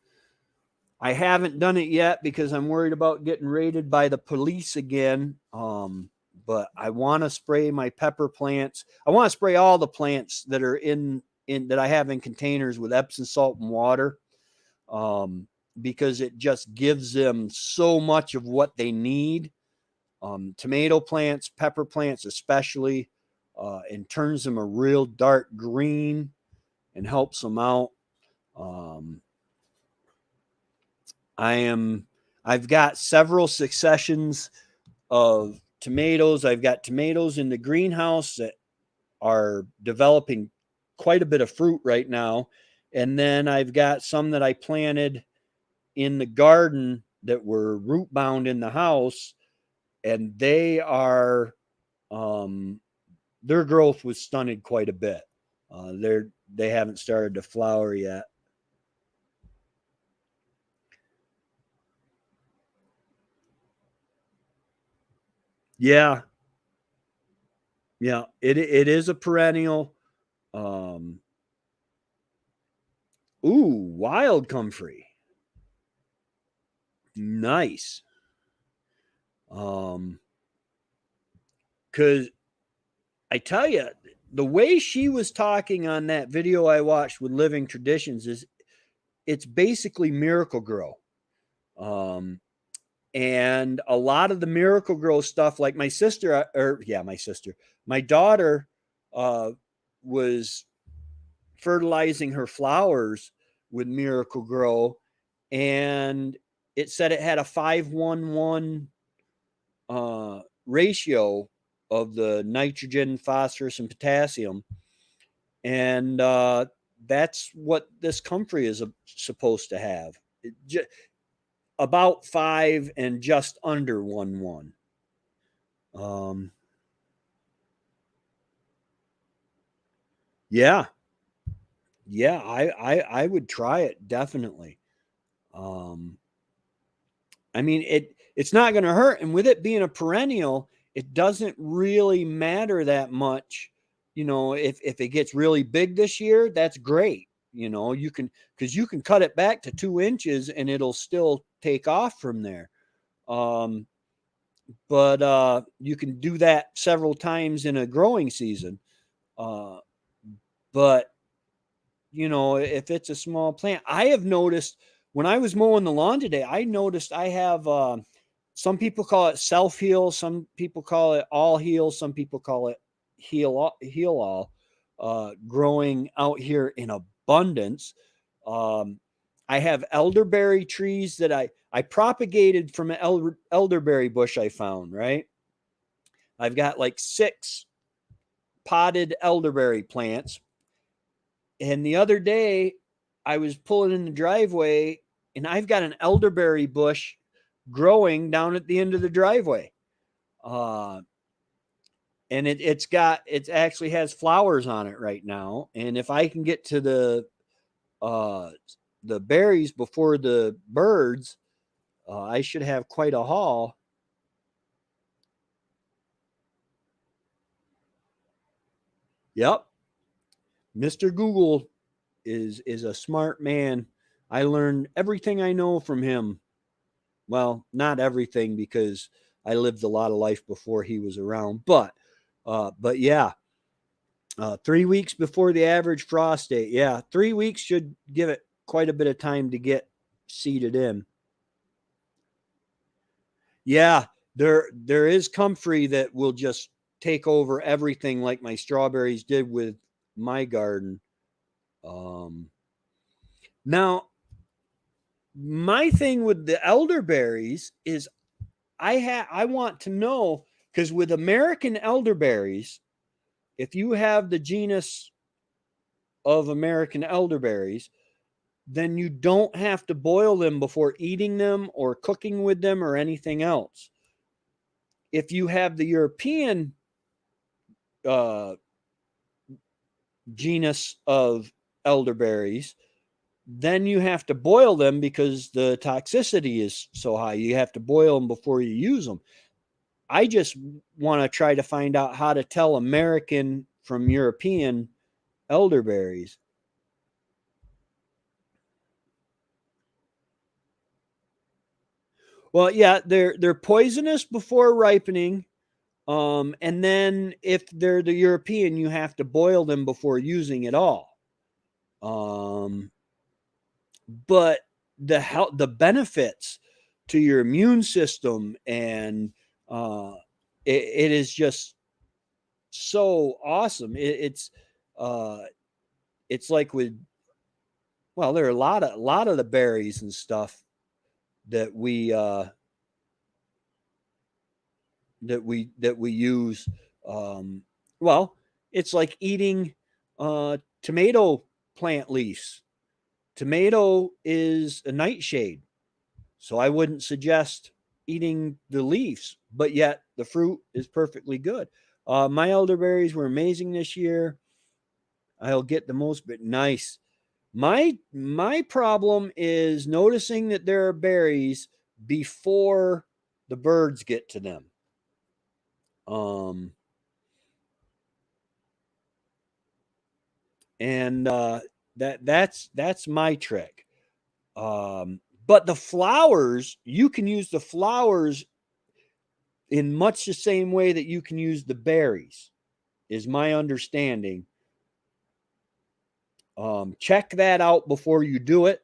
Speaker 1: I haven't done it yet because I'm worried about getting raided by the police again. But I want to spray my pepper plants. I want to spray all the plants that are in that I have in containers with Epsom salt and water. Um, because it just gives them so much of what they need. Tomato plants, pepper plants, especially, and turns them a real dark green and helps them out. Um, I've got several successions of tomatoes. I've got tomatoes in the greenhouse that are developing quite a bit of fruit right now. And then I've got some that I planted in the garden that were root bound in the house, and um, their growth was stunted quite a bit. They haven't started to flower yet. Yeah, yeah, it is a perennial. Um, ooh, wild comfrey, nice. Um, because I tell you, the way she was talking on that video I watched with Living Traditions is it's basically Miracle Grow. Um, And a lot of the Miracle Grow stuff, like my daughter uh, was fertilizing her flowers with Miracle Grow, and it said it had a 5:1:1 ratio of the nitrogen, phosphorus, and potassium. And that's what this comfrey is supposed to have. About 5 and just under 1:1. Um, yeah, yeah, I would try it definitely. Um, I mean, it's not going to hurt, and with it being a perennial, it doesn't really matter that much. You know, if it gets really big this year, that's great. You know, you can because you can cut it back to 2 inches and it'll still take off from there. Um, but you can do that several times in a growing season. Uh, but you know, if it's a small plant, I have noticed when I was mowing the lawn today, I noticed I have some people call it self heal, some people call it all heal, some people call it heal all, growing out here in abundance. Um, I have elderberry trees that I propagated from an elderberry bush I found, right? I've got like 6 potted elderberry plants. And the other day, I was pulling in the driveway and I've got an elderberry bush growing down at the end of the driveway. Uh, and it actually has flowers on it right now. And if I can get to uh, the berries before the birds, I should have quite a haul. Yep. Mr. Google is a smart man. I learned everything I know from him. Well, not everything because I lived a lot of life before he was around, but yeah, 3 weeks before the average frost date. Yeah, 3 weeks should give it quite a bit of time to get seeded in. Yeah, there is comfrey that will just take over everything, like my strawberries did with my garden. Um, Now, my thing with the elderberries is I want to know because with American elderberries, if you have the genus of American elderberries, then you don't have to boil them before eating them or cooking with them or anything else. If you have the European uh, genus of elderberries, then you have to boil them because the toxicity is so high. You have to boil them before you use them. I just want to try to find out how to tell American from European elderberries. Well, yeah, they're poisonous before ripening. And then if they're the European, you have to boil them before using it all. Um, but the benefits to your immune system and uh, it is just so awesome. Uh, it's like with well, there are a lot of the berries and stuff that we use. Um, well, it's like eating tomato plant leaves. Tomato is a nightshade, so I wouldn't suggest eating the leaves, but yet the fruit is perfectly good. My elderberries were amazing this year. I'll get the most, but nice. My problem is noticing that there are berries before the birds get to them. Um, and that's my trick. But the flowers, you can use the flowers in much the same way that you can use the berries, is my understanding. Check that out before you do it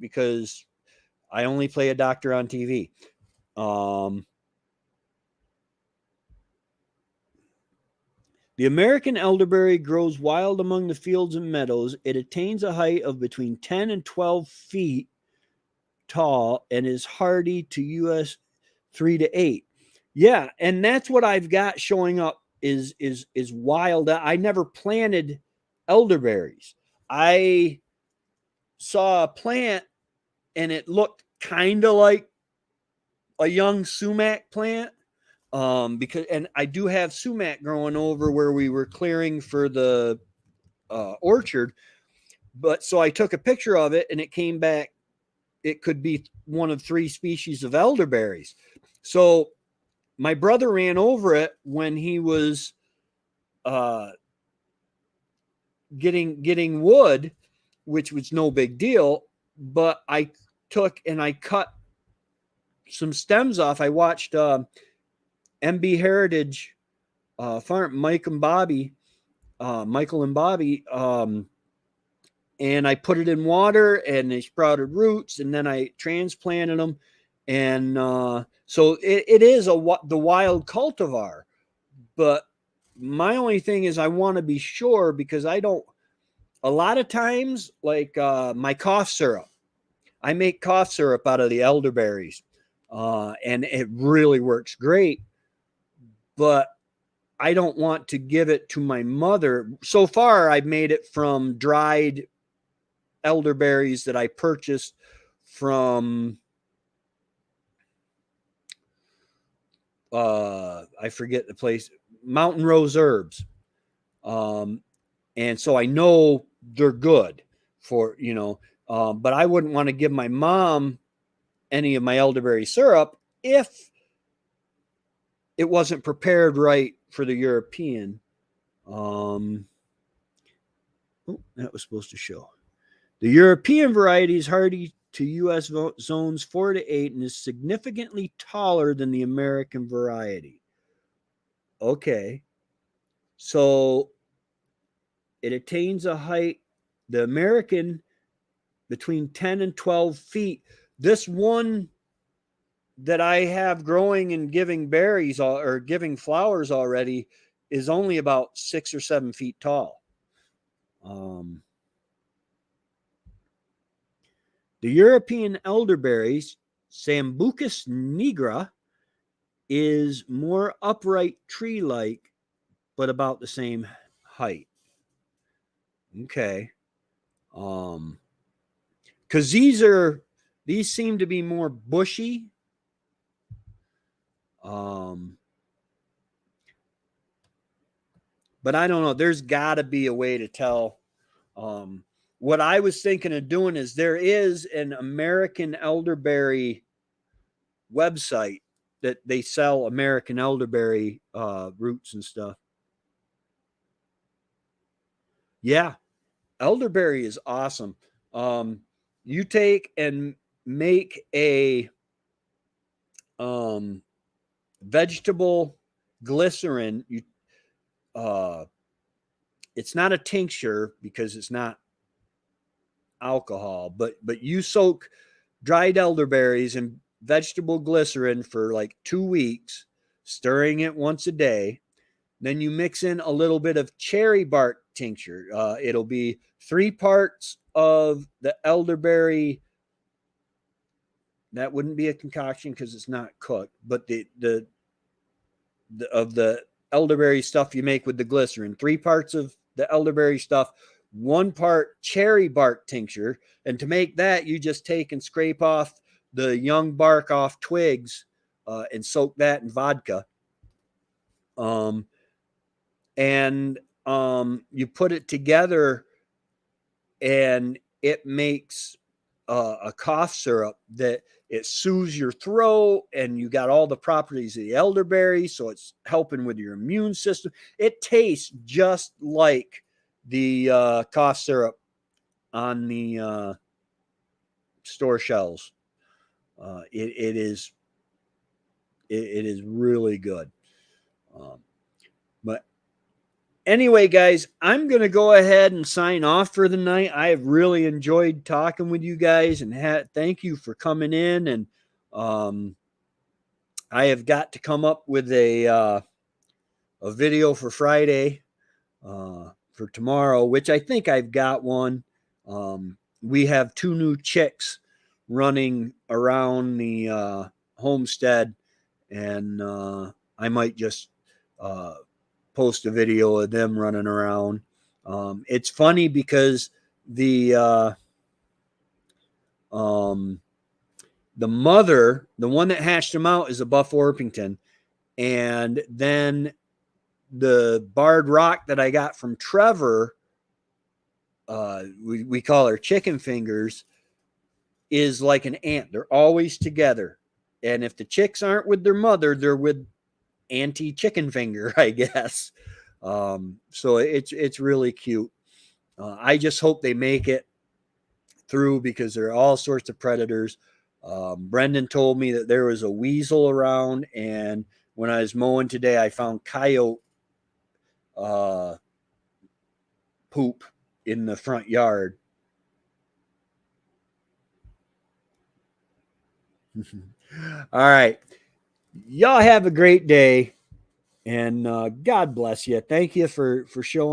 Speaker 1: because I only play a doctor on TV. Um, the American elderberry grows wild among the fields and meadows. It attains a height of between 10 and 12 feet tall and is hardy to US 3 to 8. Yeah, and that's what I've got showing up is wild. I never planted elderberries. I saw a plant and it looked kind of like a young sumac plant. Because and I do have sumac growing over where we were clearing for the orchard, but so I took a picture of it and it came back. It could be one of 3 species of elderberries. So my brother ran over it when he was uh, getting wood, which was no big deal. But I took and I cut some stems off. I watched MB Heritage Farm, Michael and Bobby, and I put it in water and they sprouted roots, and then I transplanted them, and so it is the wild cultivar. But my only thing is I want to be sure because I don't. A lot of times, like my cough syrup, I make cough syrup out of the elderberries, and it really works great. But I don't want to give it to my mother. So far, I've made it from dried elderberries that I purchased from I forget the place, Mountain Rose Herbs. And so I know they're good for, but I wouldn't want to give my mom any of my elderberry syrup if it wasn't prepared right for the European. Oh, that was supposed to show. The European variety is hardy to U.S. zones 4 to 8 and is significantly taller than the American variety. Okay. So it attains a height, the American, between 10 and 12 feet. This one that I have growing and giving berries or giving flowers already is only about 6 or 7 feet tall. The European elderberries, Sambucus nigra, is more upright tree-like, but about the same height. Okay. Because these seem to be more bushy. But I don't know. There's got to be a way to tell. What I was thinking of doing is there is an American elderberry website that they sell American elderberry roots and stuff. Yeah, elderberry is awesome. You take and make a vegetable glycerin. It's not a tincture because it's not alcohol, but you soak dried elderberries in vegetable glycerin for like 2 weeks, stirring it once a day. Then you mix in a little bit of cherry bark tincture. It'll be 3 parts of the elderberry. That wouldn't be a concoction because it's not cooked, but the of the elderberry stuff you make with the glycerin, 3 parts of the elderberry stuff, 1 part cherry bark tincture. And to make that, you just take and scrape off the young bark off twigs and soak that in vodka. And you put it together and it makes a cough syrup that it soothes your throat, and you got all the properties of the elderberry, so it's helping with your immune system. It tastes just like the cough syrup on the store shelves. It is really good. But Anyway, guys, I'm going to go ahead and sign off for the night. I have really enjoyed talking with you guys, and thank you for coming in. And um, I have got to come up with a video for Friday, for tomorrow, which I think I've got one. We have 2 new chicks running around the homestead, and I might just uh, post a video of them running around. It's funny because the um, the mother, the one that hatched them out, is a Buff Orpington, and then the barred rock that I got from Trevor, we call her Chicken Fingers, is like an ant. They're always together, and if the chicks aren't with their mother, they're with Auntie Chicken Finger, I guess. So it's really cute. I just hope they make it through because there are all sorts of predators. Brendan told me that there was a weasel around, and when I was mowing today, I found coyote uh, poop in the front yard. All right. Y'all have a great day, and God bless you. Thank you for showing